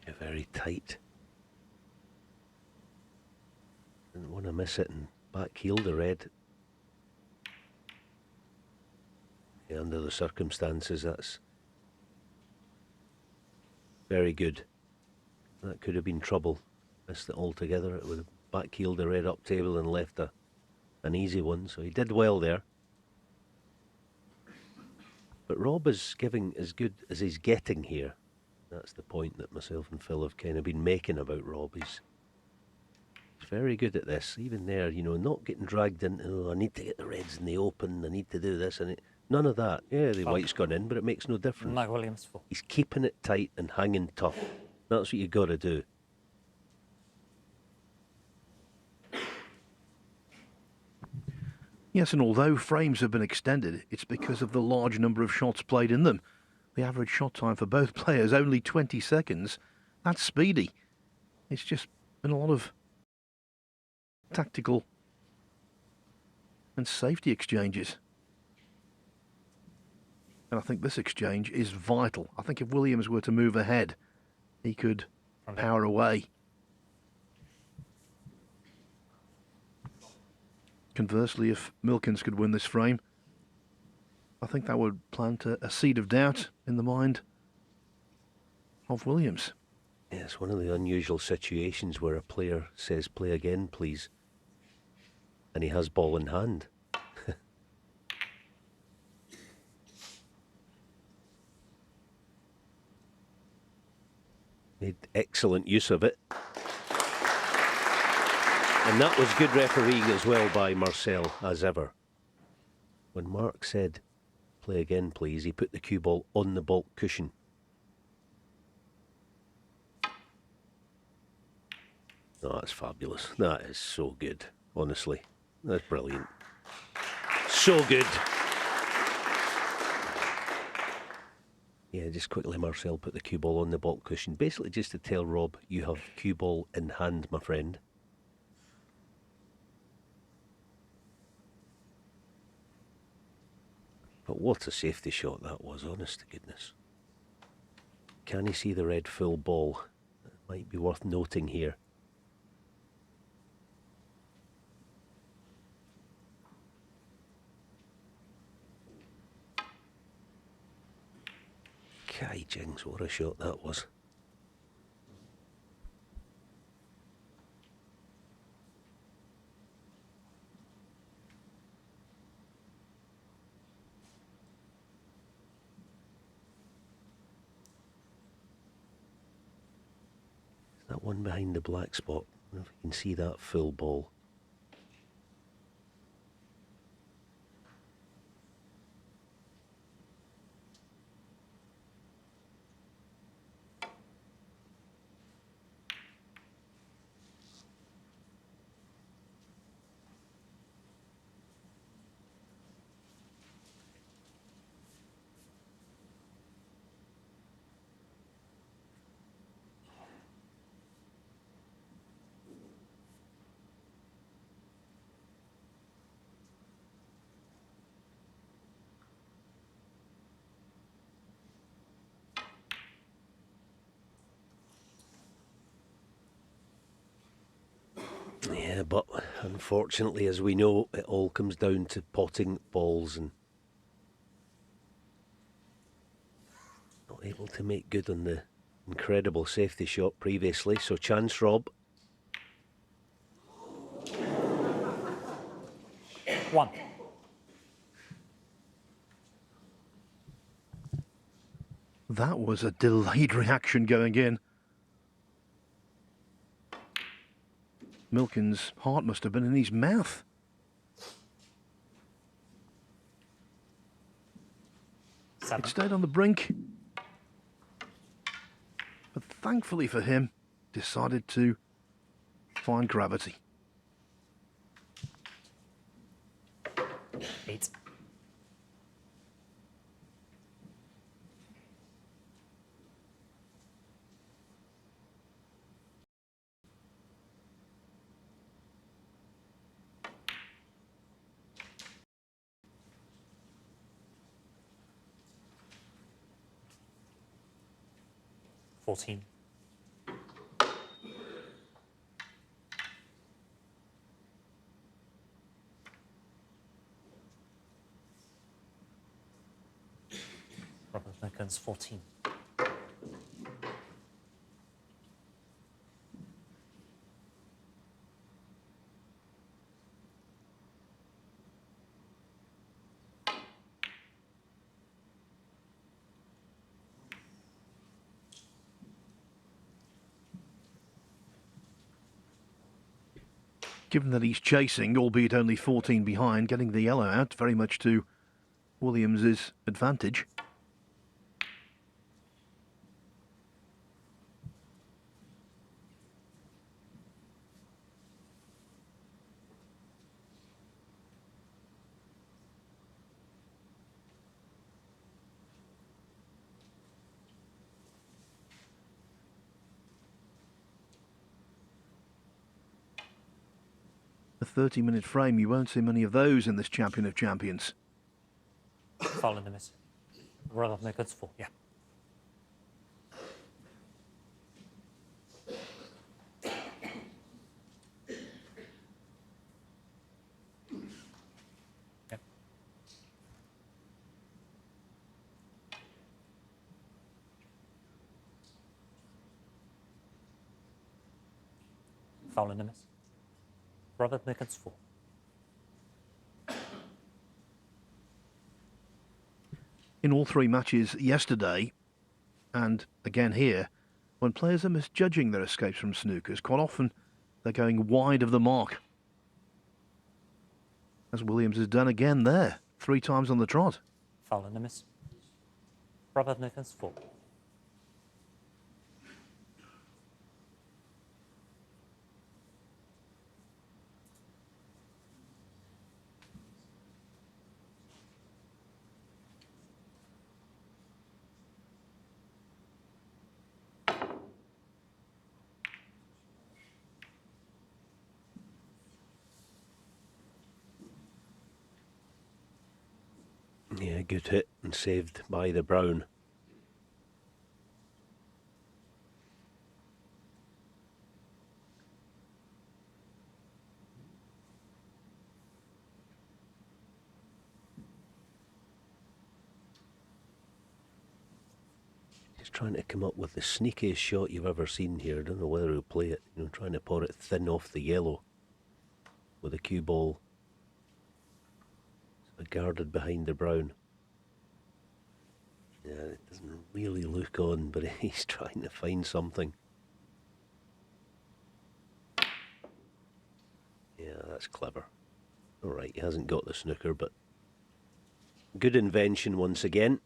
Speaker 4: Yeah, very tight. Didn't want to miss it and backheel the red. Yeah, under the circumstances, that's very good. That could have been trouble. Missed it altogether. It would have backheeled the red up table and left an easy one. So he did well there. But Rob is giving as good as he's getting here. That's the point that myself and Phil have kind of been making about Rob. He's very good at this. Even there, you know, not getting dragged into, oh, I need to get the reds in the open, I need to do this. And none of that. Yeah, the white's gone in, but it makes no difference.
Speaker 3: Mark Williams 4.
Speaker 4: He's keeping it tight and hanging tough. That's what you got to do.
Speaker 2: Yes, and although frames have been extended, it's because of the large number of shots played in them. The average shot time for both players, only 20 seconds. That's speedy. It's just been a lot of tactical and safety exchanges. And I think this exchange is vital. I think if Williams were to move ahead, he could power away. Conversely, if Milkins could win this frame, I think that would plant a seed of doubt in the mind of Williams.
Speaker 4: Yeah, it's one of the unusual situations where a player says, play again, please. And he has ball in hand. Made excellent use of it. And that was good refereeing as well by Marcel, as ever. When Mark said, play again please, he put the cue ball on the baulk cushion. Oh, that's fabulous. That is so good, honestly. That's brilliant. So good. Yeah, just quickly, Marcel put the cue ball on the baulk cushion. Basically just to tell Rob, you have cue ball in hand, my friend. But what a safety shot that was, honest to goodness. Can he see the red full ball? It might be worth noting here. Kai Jings, what a shot that was. That one behind the black spot. I don't know if you can see that full ball. Yeah, but unfortunately, as we know, it all comes down to potting balls and not able to make good on the incredible safety shot previously. So chance, Rob.
Speaker 3: 1.
Speaker 2: That was a delayed reaction going in. Milkins' heart must have been in his mouth. It stayed on the brink. But thankfully for him, decided to find gravity.
Speaker 3: 8. 14. Robert Milkins, 14.
Speaker 2: Given that he's chasing, albeit only 14 behind, getting the yellow out very much to Williams' advantage. A 30-minute frame, you won't see many of those in this Champion of Champions.
Speaker 3: Foul in the miss. Robert Milkins, 4. Yeah. Yep. Foul in the miss. Robert Milkins, 4.
Speaker 2: In all three matches yesterday, and again here, when players are misjudging their escapes from snookers, quite often they're going wide of the mark. As Williams has done again there, 3 times on the trot.
Speaker 3: Foul in the miss. Robert Milkins, 4.
Speaker 4: Yeah, good hit and saved by the brown. He's trying to come up with the sneakiest shot you've ever seen here. I don't know whether he'll play it. You know, trying to pour it thin off the yellow with a cue ball guarded behind the brown. Yeah, it doesn't really look on, but he's trying to find something. Yeah, that's clever. Alright, he hasn't got the snooker, but good invention once again.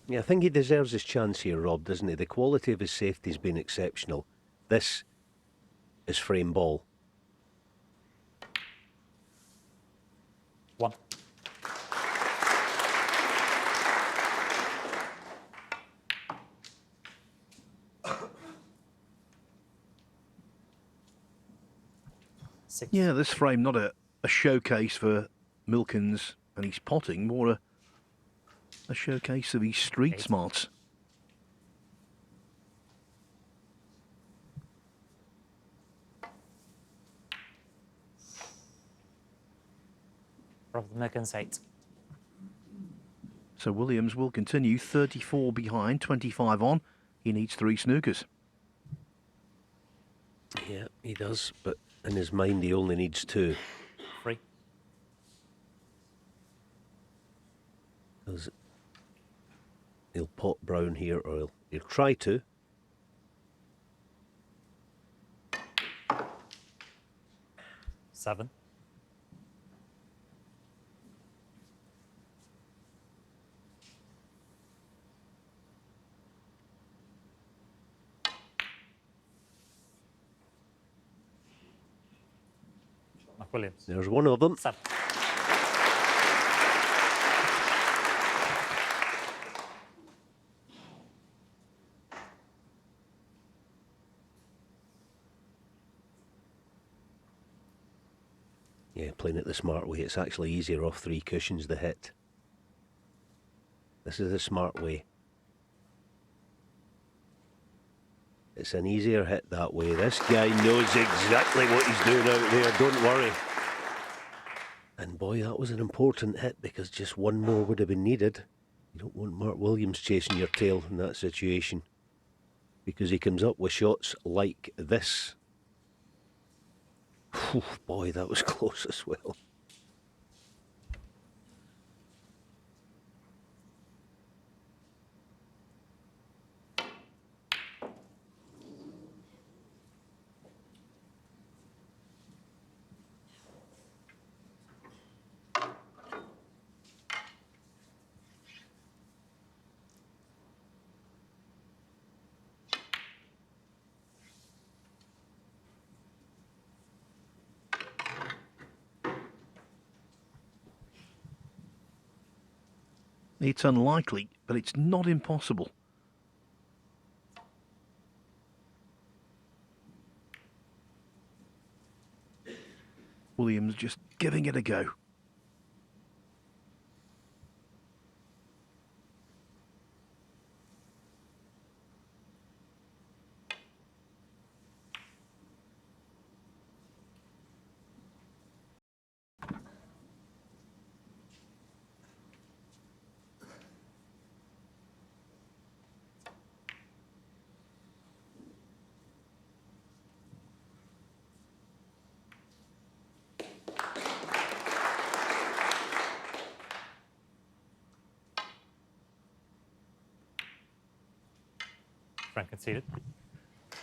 Speaker 4: Yeah, I think he deserves his chance here, Rob, doesn't he? The quality of his safety's been exceptional. This is frame ball.
Speaker 3: 1. Six.
Speaker 2: Yeah, this frame not a showcase for Milkins and his potting, more a showcase of his street
Speaker 3: 8.
Speaker 2: smarts.
Speaker 3: Robert Milkins, 8.
Speaker 2: So Williams will continue 34 behind, 25 on. He needs 3 snookers.
Speaker 4: Yeah, he does, but in his mind he only needs 2.
Speaker 3: 3.
Speaker 4: Because he'll pot brown here, or he'll try to.
Speaker 3: Seven. Mark Williams.
Speaker 4: There's one of them.
Speaker 3: Seven.
Speaker 4: Yeah, playing it the smart way. It's actually easier off 3 cushions to hit. This is the smart way. It's an easier hit that way. This guy knows exactly what he's doing out there, don't worry. And boy, that was an important hit, because just one more would have been needed. You don't want Mark Williams chasing your tail in that situation, because he comes up with shots like this. Whew, boy, that was close as well.
Speaker 2: It's unlikely, but it's not impossible. Williams just giving it a go.
Speaker 3: Frank conceded.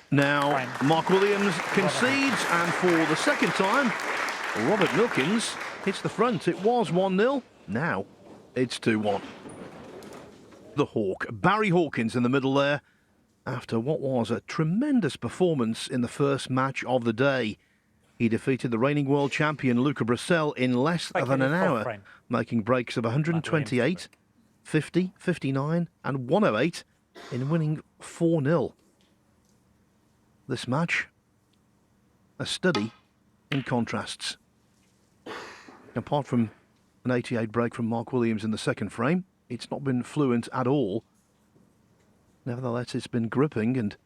Speaker 2: Now,
Speaker 3: Fine.
Speaker 2: Mark Williams concedes, and for the second time, Robert Milkins hits the front. It was 1-0. Now, it's 2-1. The Hawk, Barry Hawkins in the middle there, after what was a tremendous performance in the first match of the day. He defeated the reigning world champion Luca Brissell in less than an hour, making breaks of 128, 50, 59 and 108 in winning 4-0. This match, a study in contrasts. Apart from an 88 break from Mark Williams in the second frame, it's not been fluent at all. Nevertheless, it's been gripping, and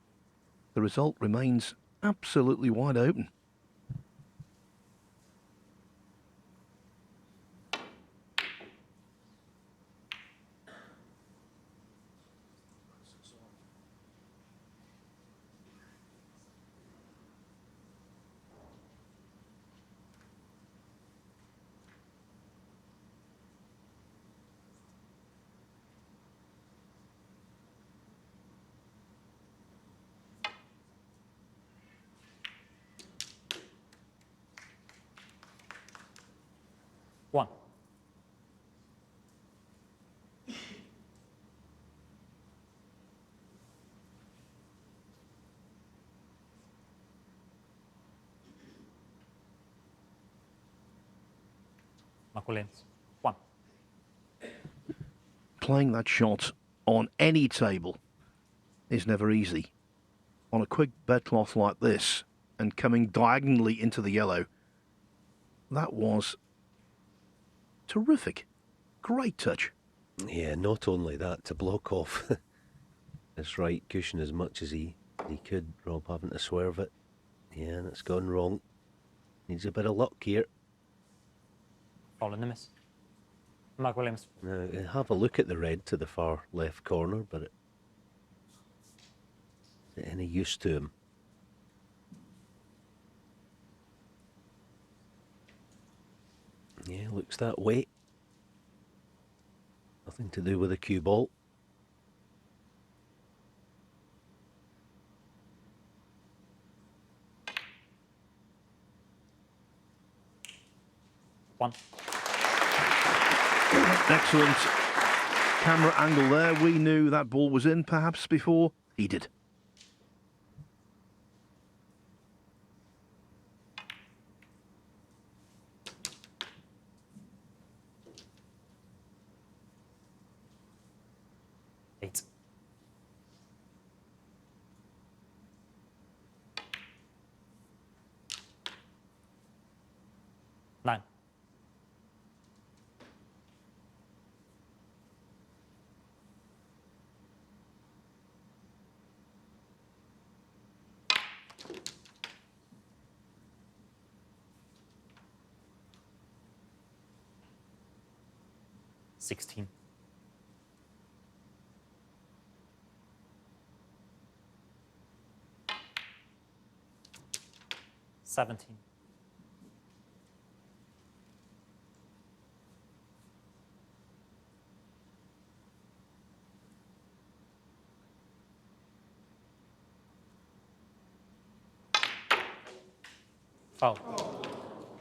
Speaker 2: the result remains absolutely wide open.
Speaker 3: One. Mark Williams. One.
Speaker 2: Playing that shot on any table is never easy. On a quick bedcloth like this, and coming diagonally into the yellow, that was terrific. Great touch.
Speaker 4: Yeah, not only that, to block off his right cushion as much as he could, Rob, having to swerve it. Yeah, and it's gone wrong. Needs a bit of luck here.
Speaker 3: Following the miss. Mark Williams.
Speaker 4: Now, have a look at the red to the far left corner, but is it any use to him? Yeah, looks that way. Nothing to do with the cue ball.
Speaker 3: One.
Speaker 2: Excellent camera angle there. We knew that ball was in perhaps before he did.
Speaker 3: Eight. Nine. Sixteen. 17. Foul.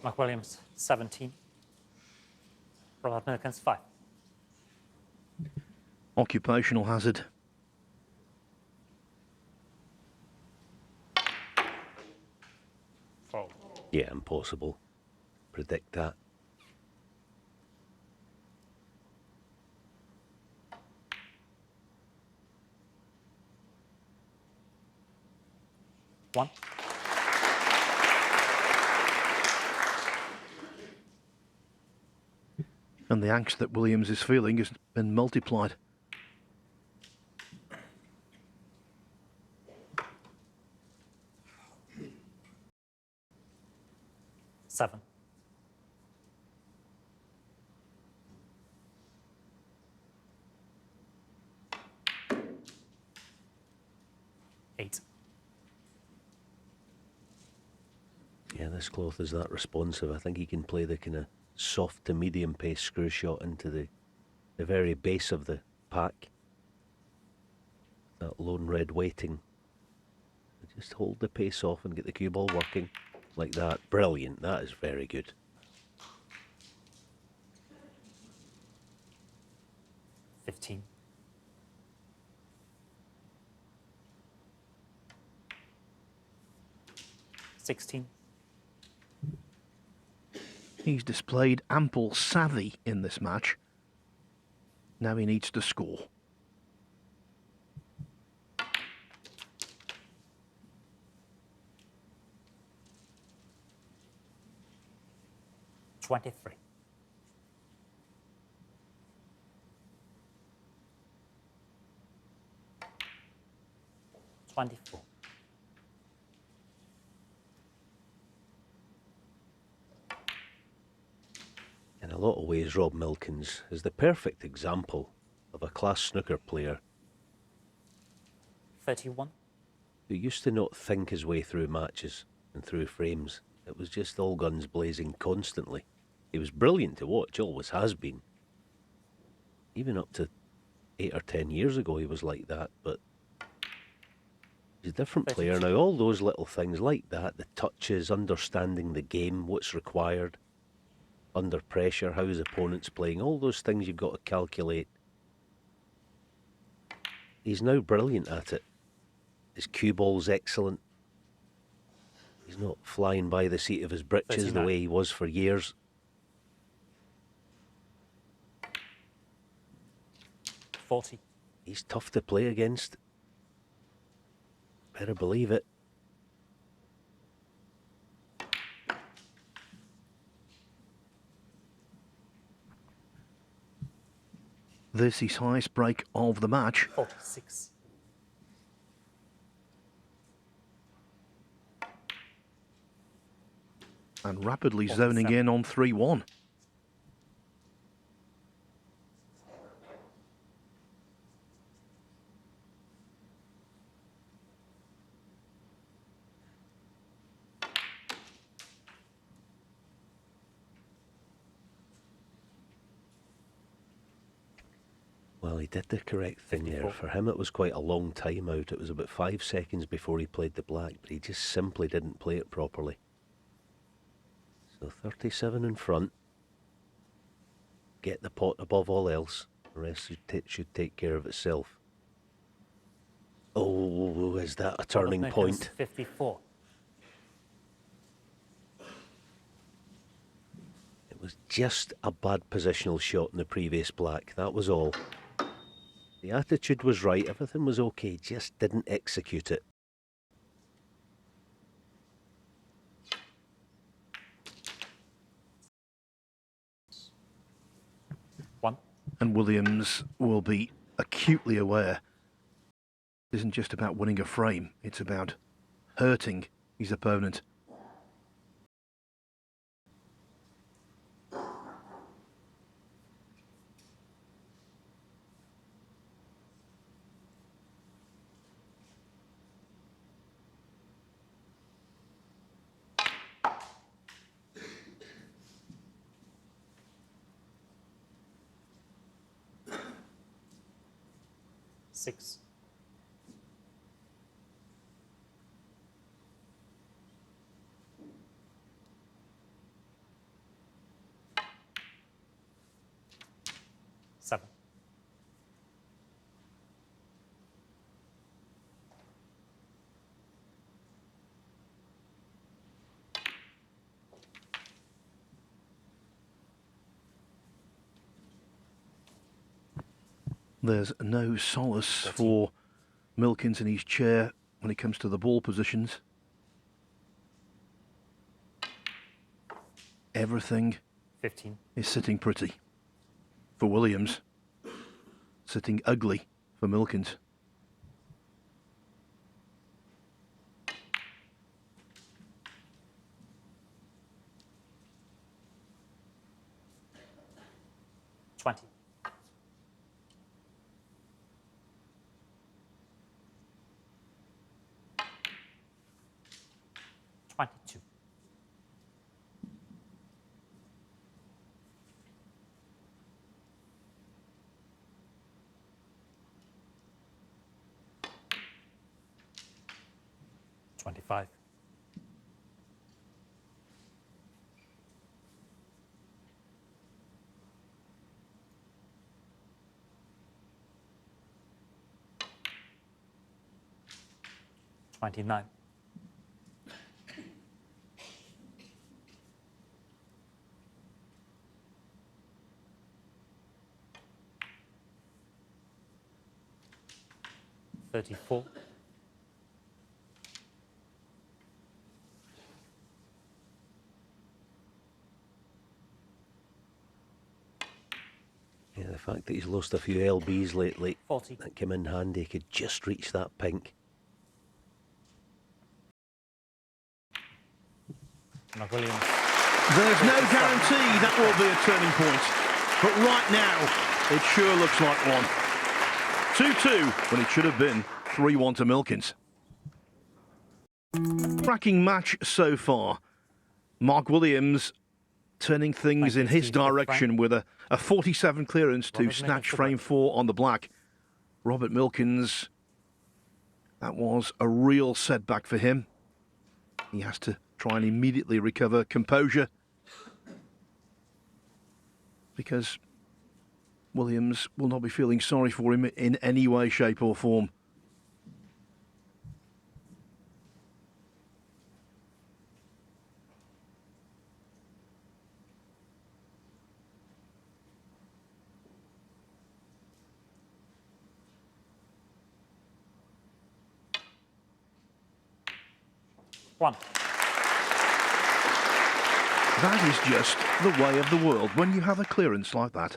Speaker 3: Mark Williams, 17. Robert Milkins, 5.
Speaker 2: Occupational hazard.
Speaker 3: Foul.
Speaker 4: Yeah, impossible. Predict that.
Speaker 3: One.
Speaker 2: And the angst that Williams is feeling has been multiplied.
Speaker 3: Seven. Eight.
Speaker 4: Yeah, this cloth is that responsive. I think he can play the kind of soft to medium pace screw shot into the very base of the pack. That lone red waiting. Just hold the pace off and get the cue ball working like that. Brilliant. That is very good.
Speaker 3: $15. 16.
Speaker 2: He's displayed ample savvy in this match. Now he needs to score.
Speaker 3: $23. 24.
Speaker 4: In a lot of ways, Rob Milkins is the perfect example of a class snooker player
Speaker 3: 31.
Speaker 4: who used to not think his way through matches and through frames. It was just all guns blazing constantly. He was brilliant to watch, always has been. Even up to 8 or 10 years ago he was like that, but he's a different player now. All those little things like that, the touches, understanding the game, what's required, under pressure, how his opponent's playing, all those things you've got to calculate. He's now brilliant at it. His cue ball's excellent. He's not flying by the seat of his britches
Speaker 3: 39.
Speaker 4: the way he was for years.
Speaker 3: 40.
Speaker 4: He's tough to play against. Better believe it.
Speaker 2: This is highest break of the match.
Speaker 3: 46.
Speaker 2: And rapidly
Speaker 3: 47.
Speaker 2: zoning in on 3-1.
Speaker 4: Well, he did the correct thing there. For him, it was quite a long time out. It was about 5 seconds before he played the black, but he just simply didn't play it properly. So 37 in front. Get the pot above all else. The rest should take care of itself. Oh, is that a turning point?
Speaker 3: 54.
Speaker 4: It was just a bad positional shot in the previous black. That was all. The attitude was right, everything was okay, just didn't execute it.
Speaker 3: One.
Speaker 2: And Williams will be acutely aware it isn't just about winning a frame, it's about hurting his opponent.
Speaker 3: Six. Seven.
Speaker 2: There's no solace for Milkins in his chair when it comes to the ball positions. Everything
Speaker 3: 15.
Speaker 2: is sitting pretty for Williams, sitting ugly for Milkins.
Speaker 3: $20. $22. $25. $29. $34.
Speaker 4: Yeah, the fact that he's lost a few LBs lately,
Speaker 3: 40.
Speaker 4: that came in handy, could just reach that pink.
Speaker 3: Williams.
Speaker 2: There's no guarantee that will be a turning point, but right now it sure looks like one. 2-2 when it should have been 3-1 to Milkins. Cracking match so far. Mark Williams turning things in his direction with a 47 clearance to snatch frame 4 on the black. Robert Milkins, that was a real setback for him. He has to try and immediately recover composure because Williams will not be feeling sorry for him in any way, shape or form.
Speaker 3: One.
Speaker 2: That is just the way of the world when you have a clearance like that.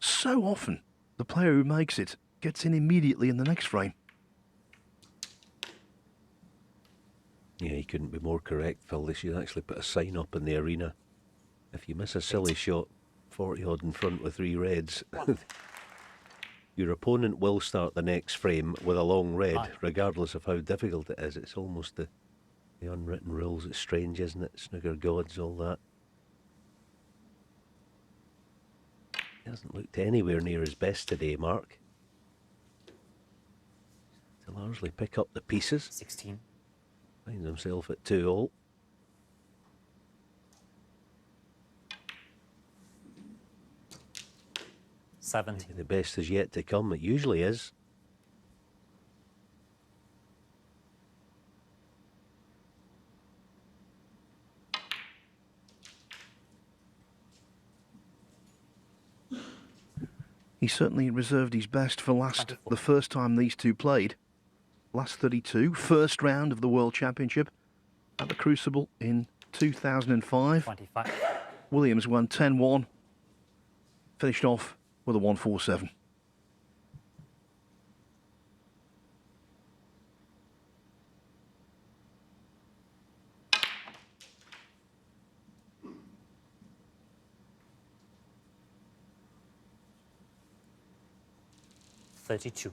Speaker 2: So often, the player who makes it gets in immediately in the next frame.
Speaker 4: Yeah, he couldn't be more correct, Phil. They should actually put a sign up in the arena. If you miss a silly shot, 40 odd in front with 3 reds, your opponent will start the next frame with a long red, regardless of how difficult it is. It's almost the unwritten rules. It's strange, isn't it? Snooker gods, all that. He hasn't looked anywhere near his best today, Mark. To largely pick up the pieces.
Speaker 3: 16.
Speaker 4: Finds himself at 2-all. Maybe
Speaker 3: 17.
Speaker 4: the best is yet to come. It usually is.
Speaker 2: He certainly reserved his best for last,
Speaker 3: 24.
Speaker 2: the first time these two played. Last 32, first round of the World Championship at the Crucible in 2005.
Speaker 3: 25.
Speaker 2: Williams won 10-1, finished off with a 147.
Speaker 3: $32.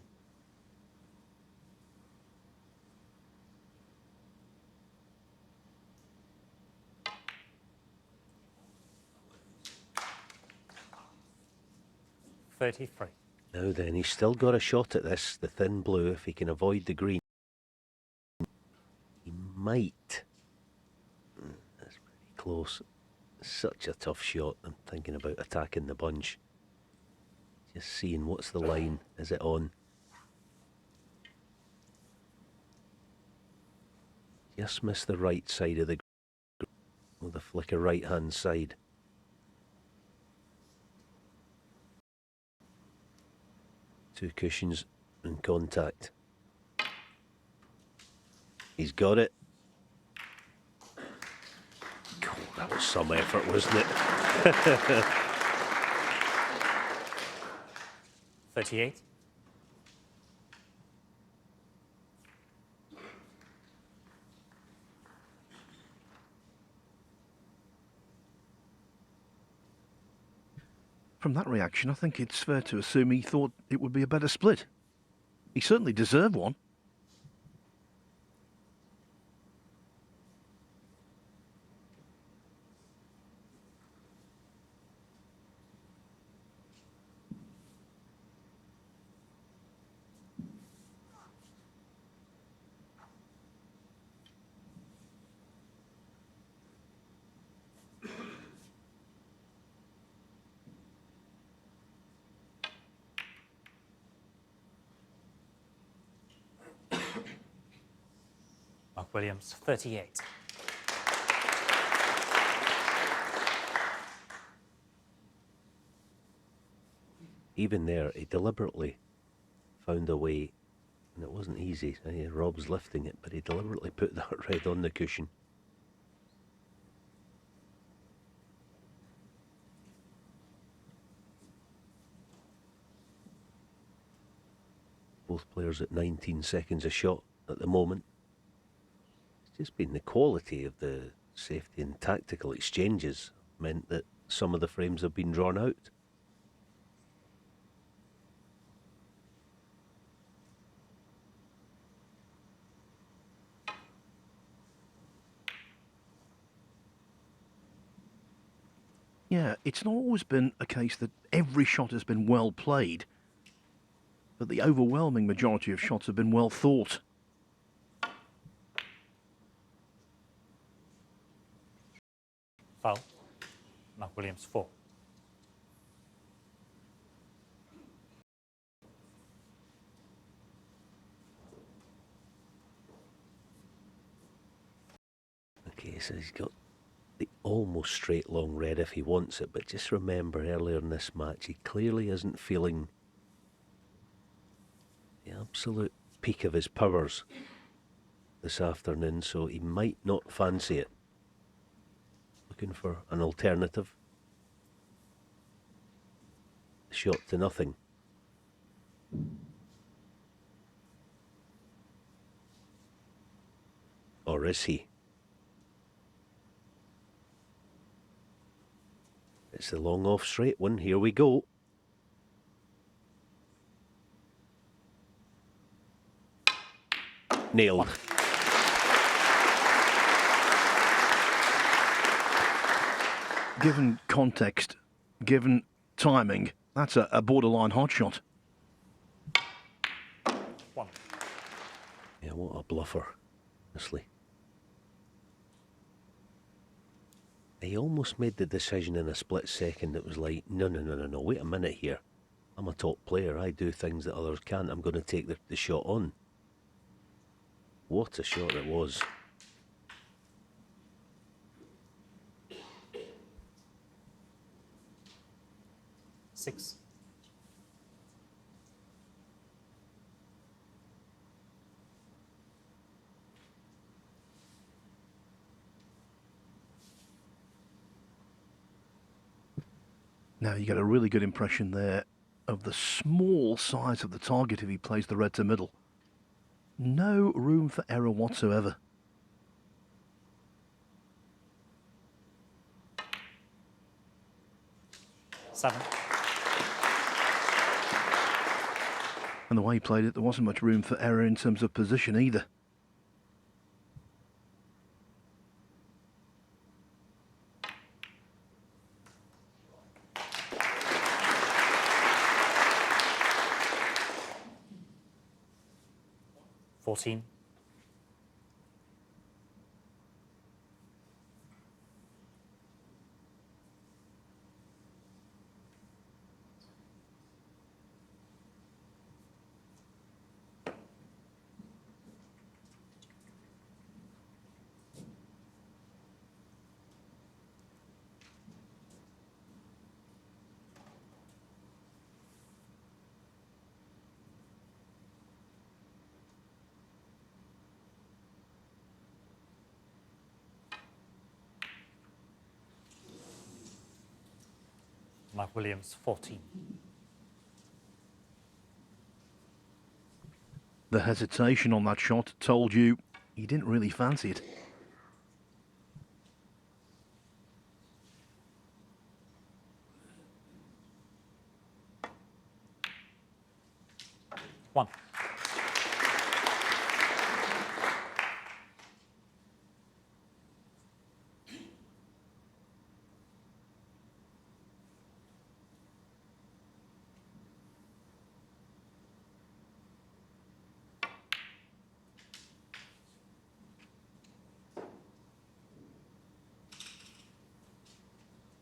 Speaker 3: $33.
Speaker 4: Now then, he's still got a shot at this, the thin blue, if he can avoid the green. He might. That's pretty close. Such a tough shot. I'm thinking about attacking the bunch. Just seeing what's the line. Is it on? Just missed the right side of the green with the flicker right hand side. Two cushions in contact. He's got it. God, that was some effort, wasn't it?
Speaker 3: 38.
Speaker 2: From that reaction, I think it's fair to assume he thought it would be a better split. He certainly deserved one.
Speaker 3: Mark Williams, 38.
Speaker 4: Even there, he deliberately found a way, and it wasn't easy. Rob's lifting it, but he deliberately put that right on the cushion. Both players at 19 seconds a shot at the moment. It's just been the quality of the safety and tactical exchanges meant that some of the frames have been drawn out.
Speaker 2: Yeah, it's not always been a case that every shot has been well played, but the overwhelming majority of shots have been well thought.
Speaker 3: Foul. Mark Williams, 4.
Speaker 4: Okay, so he's got the almost straight long red if he wants it, but just remember earlier in this match, he clearly isn't feeling the absolute peak of his powers this afternoon, so he might not fancy it. Looking for an alternative. Shot to nothing. Or is he? It's the long off straight one. Here we go. Nailed.
Speaker 2: Given context, given timing, That's a borderline hot shot.
Speaker 3: 1.
Speaker 4: Yeah, what a bluffer, honestly. He almost made the decision in a split second. It was like, no, wait a minute here. I'm a top player. I do things that others can't. I'm going to take the shot on. What a shot it was.
Speaker 3: Six.
Speaker 2: Now you get a really good impression there of the small size of the target if he plays the red to middle. No room for error whatsoever.
Speaker 3: Seven.
Speaker 2: And the way he played it, there wasn't much room for error in terms of position either.
Speaker 3: Fourteen. Mark Williams, 14.
Speaker 2: The hesitation on that shot told you he didn't really fancy it.
Speaker 3: One.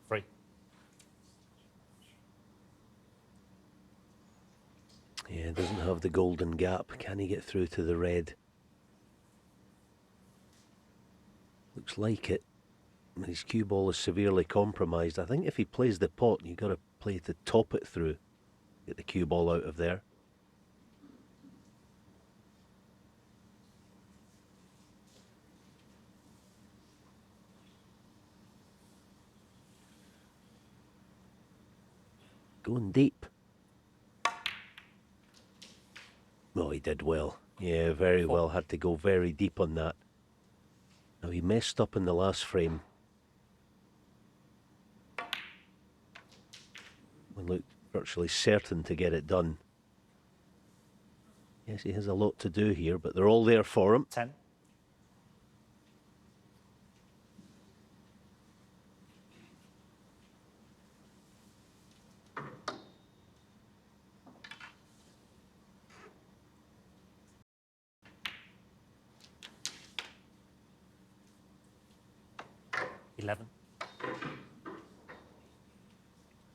Speaker 3: Three.
Speaker 4: Yeah, doesn't have the golden gap. Can he get through to the red? Looks like it. His cue ball is severely compromised. I think if he plays the pot, you've got to play to top it through. Get the cue ball out of there. Going deep. Oh, he did well. Yeah, very well. Had to go very deep on that. Now, he messed up in the last frame. And looked virtually certain to get it done. Yes, he has a lot to do here, but they're all there for him.
Speaker 3: 10. $11.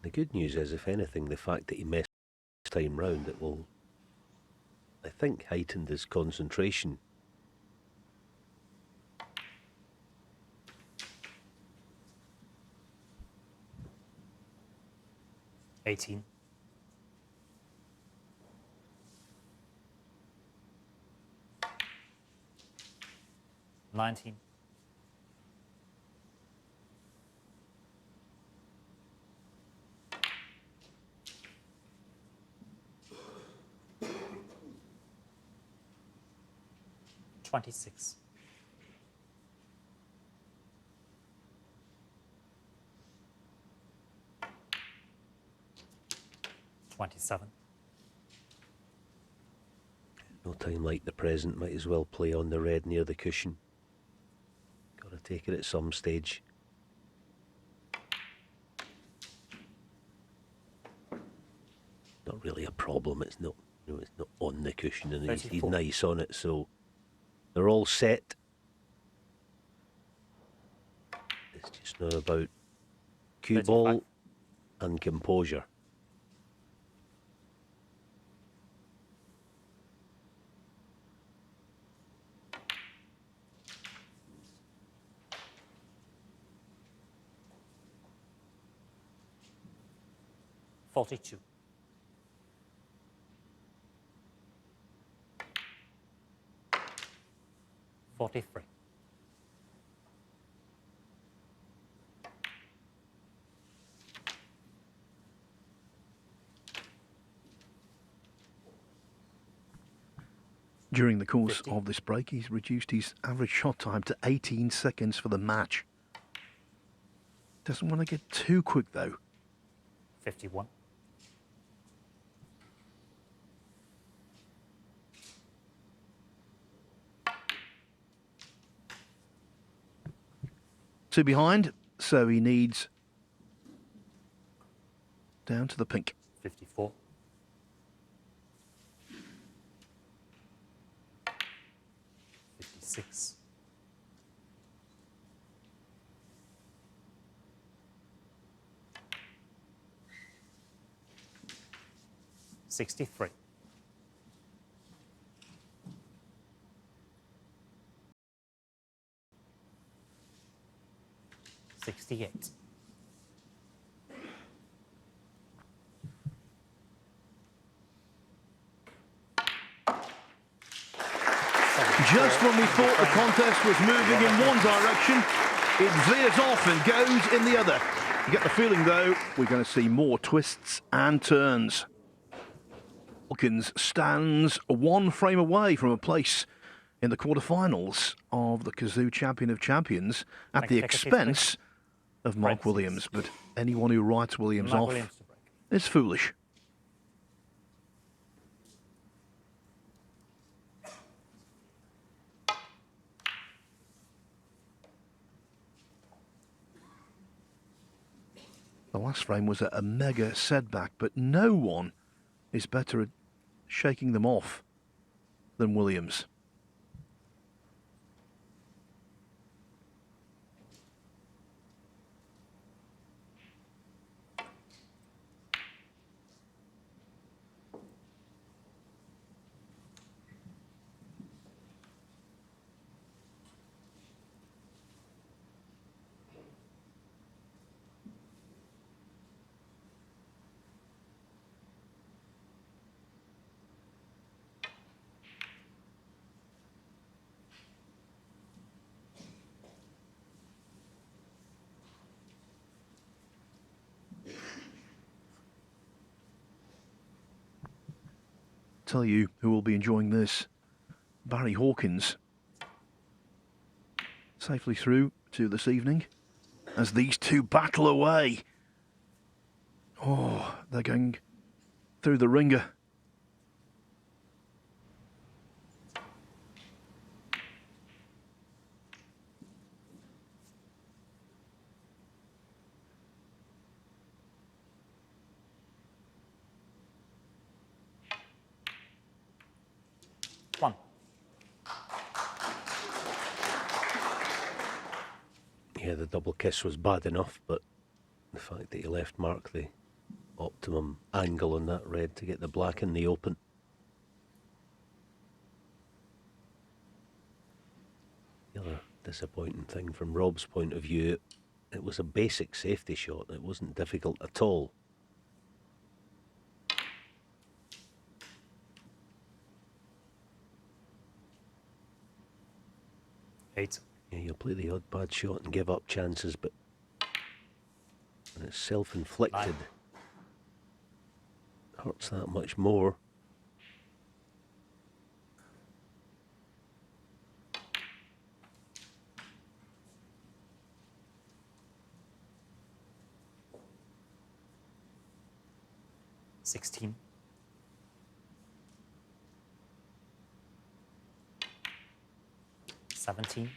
Speaker 4: The good news is, if anything, the fact that he messed this time round, it will, I think, heightened his concentration.
Speaker 3: $18. 19. 26. 27.
Speaker 4: No time like the present. Might as well play on the red near the cushion. Got to take it at some stage. not really a problem. It's not, it's not on the cushion, and he's
Speaker 3: 34.
Speaker 4: nice on it. So they're all set. It's just now about cue
Speaker 3: 35.
Speaker 4: ball and composure.
Speaker 3: $42. $43.
Speaker 2: During the course
Speaker 3: 50.
Speaker 2: of this break, he's reduced his average shot time to 18 seconds for the match. Doesn't want to get too quick, though.
Speaker 3: 51.
Speaker 2: Two behind, so he needs down to the pink.
Speaker 3: 54. 56. 63. 68.
Speaker 2: Just when we thought the contest was moving in one direction, it veers off and goes in the other. You get the feeling, though, we're going to see more twists and turns. Milkins stands one frame away from a place in the quarterfinals of the Kazoo Champion of Champions at the expense of Mark Williams. But anyone who writes Williams
Speaker 3: Mark
Speaker 2: off
Speaker 3: Williams to break.
Speaker 2: is foolish. The last frame was a mega setback, but no one is better at shaking them off than Williams. Tell you who will be enjoying this. Barry Hawkins safely through to this evening as these two battle away. Oh, they're going through the ringer.
Speaker 3: One.
Speaker 4: Yeah, the double kiss was bad enough, but the fact that he left Mark the optimum angle on that red to get the black in the open. The other disappointing thing from Rob's point of view, it was a basic safety shot. It wasn't difficult at all.
Speaker 3: Eight.
Speaker 4: Yeah, you'll play the odd bad shot and give up chances, but when it's self-inflicted,
Speaker 3: Nine.
Speaker 4: hurts that much more.
Speaker 3: $16. 17.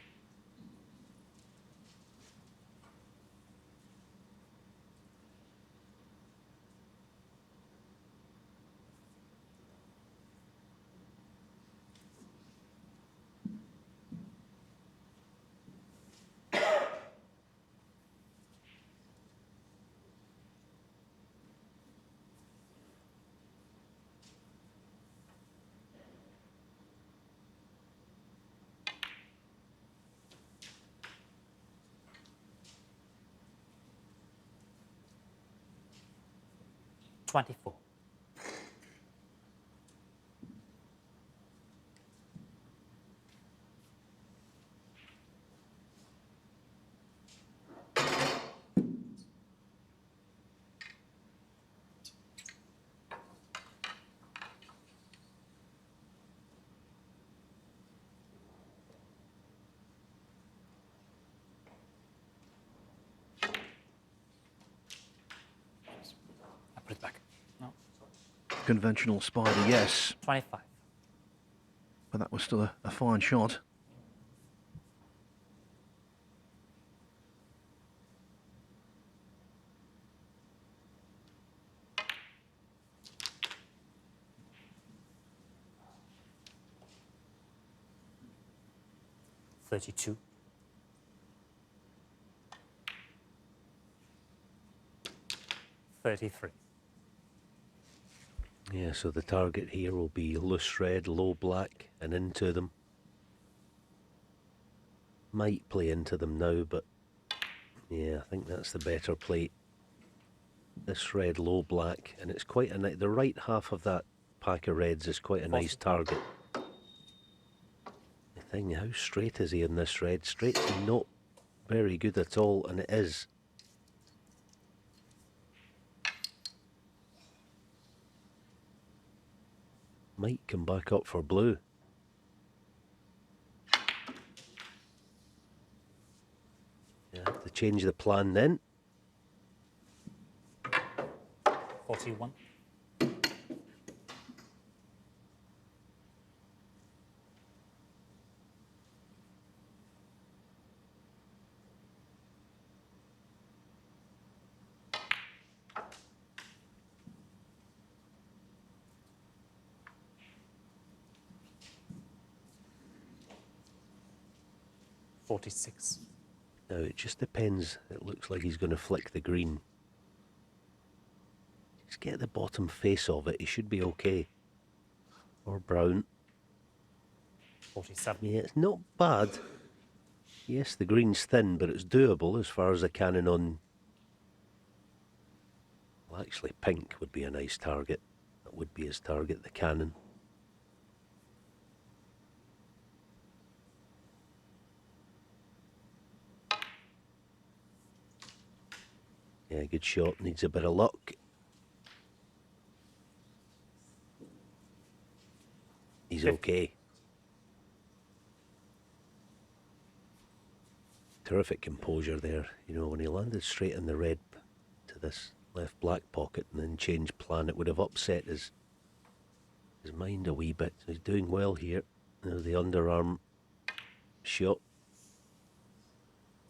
Speaker 3: 24. I put it back. No.
Speaker 2: Conventional spider, yes,
Speaker 3: 25.
Speaker 2: but that was still a fine shot.
Speaker 3: $32. $33.
Speaker 4: Yeah, so the target here will be loose red, low black, and into them. Might play into them now, but yeah, I think that's the better play. This red, low black, and it's quite a nice. The right half of that pack of reds is quite a nice target. The thing, how straight is he in this red? Straight's not very good at all, and it is. Might come back up for blue. Yeah, have to change the plan then.
Speaker 3: 41. $46.
Speaker 4: Now it just depends. It looks like he's going to flick the green. Just get the bottom face of it. He should be okay. Or brown.
Speaker 3: 47.
Speaker 4: Yeah, it's not bad. Yes, the green's thin, but it's doable as far as the cannon on. Well, actually, pink would be a nice target. That would be his target, the cannon. Yeah, good shot. Needs a bit of luck. He's okay. Terrific composure there. You know, when he landed straight in the red to this left black pocket and then changed plan, it would have upset his mind a wee bit. He's doing well here. Now the underarm shot.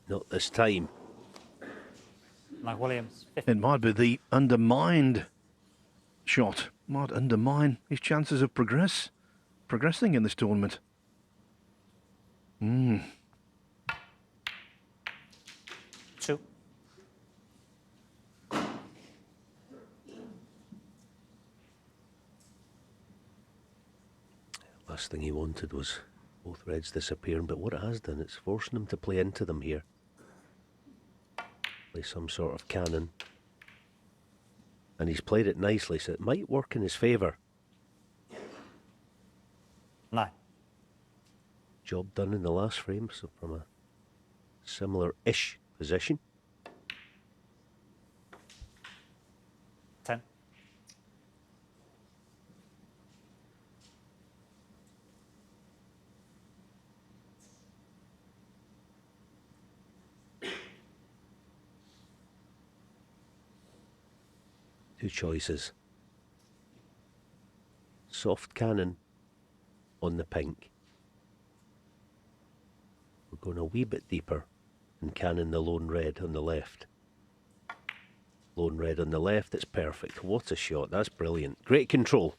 Speaker 4: Not this time.
Speaker 3: Mike Williams, 50.
Speaker 2: It might be the undermined shot. Might undermine his chances of progressing in this tournament.
Speaker 3: 2.
Speaker 4: Last thing he wanted was both reds disappearing, but what it has done, it's forcing him to play into them here. Play some sort of cannon. And he's played it nicely, so it might work in his favour.
Speaker 3: 9.
Speaker 4: Job done in the last frame, so from a similar-ish position.
Speaker 3: 10.
Speaker 4: Two choices. Soft cannon on the pink. We're going a wee bit deeper and cannon the lone red on the left. Lone red on the left, it's perfect. What a shot, that's brilliant. Great control.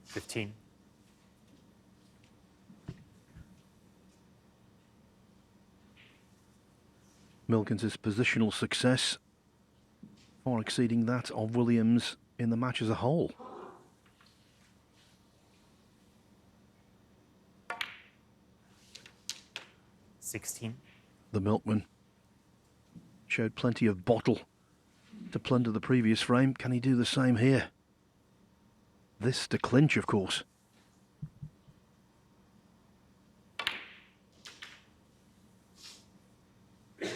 Speaker 3: 15.
Speaker 2: Milkins' positional success far exceeding that of Williams in the match as a whole.
Speaker 3: $16.
Speaker 2: The Milkman showed plenty of bottle to plunder the previous frame. Can he do the same here? This to clinch, of course.
Speaker 4: Yeah,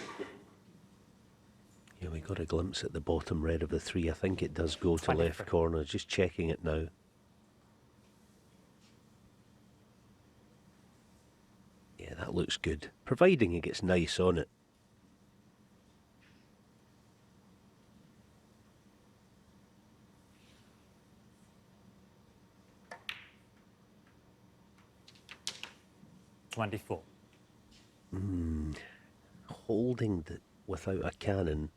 Speaker 4: we got a glimpse at the bottom red of the 3. I think it does go to
Speaker 3: 23.
Speaker 4: left corner. Just checking it now. Yeah, that looks good. Providing it gets nice on it.
Speaker 3: $24.
Speaker 4: Holding without a cannon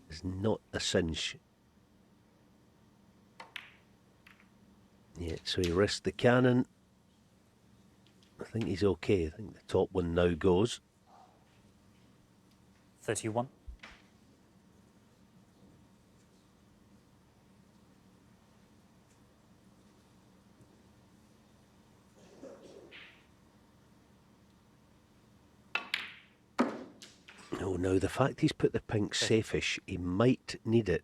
Speaker 4: is not a cinch. Yeah, so he risked the cannon. I think he's okay. I think the top one now goes.
Speaker 3: 31.
Speaker 4: Oh, now the fact he's put the pink safe-ish, he might need it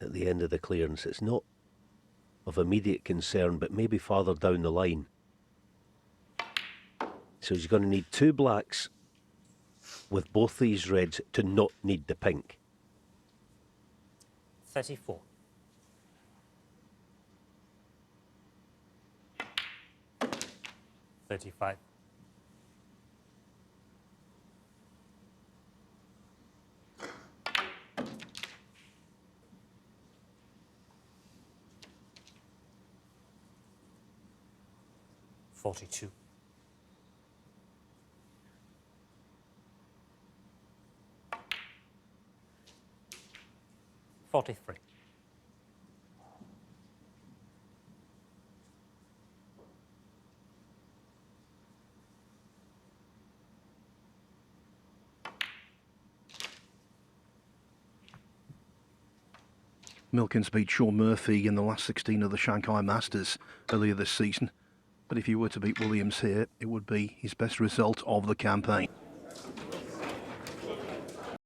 Speaker 4: at the end of the clearance. It's not of immediate concern, but maybe farther down the line. So he's going to need 2 blacks with both these reds to not need the pink.
Speaker 3: 34. $35. $42. 43.
Speaker 2: Milkins beat Sean Murphy in the last 16 of the Shanghai Masters earlier this season. But if he were to beat Williams here, it would be his best result of the campaign.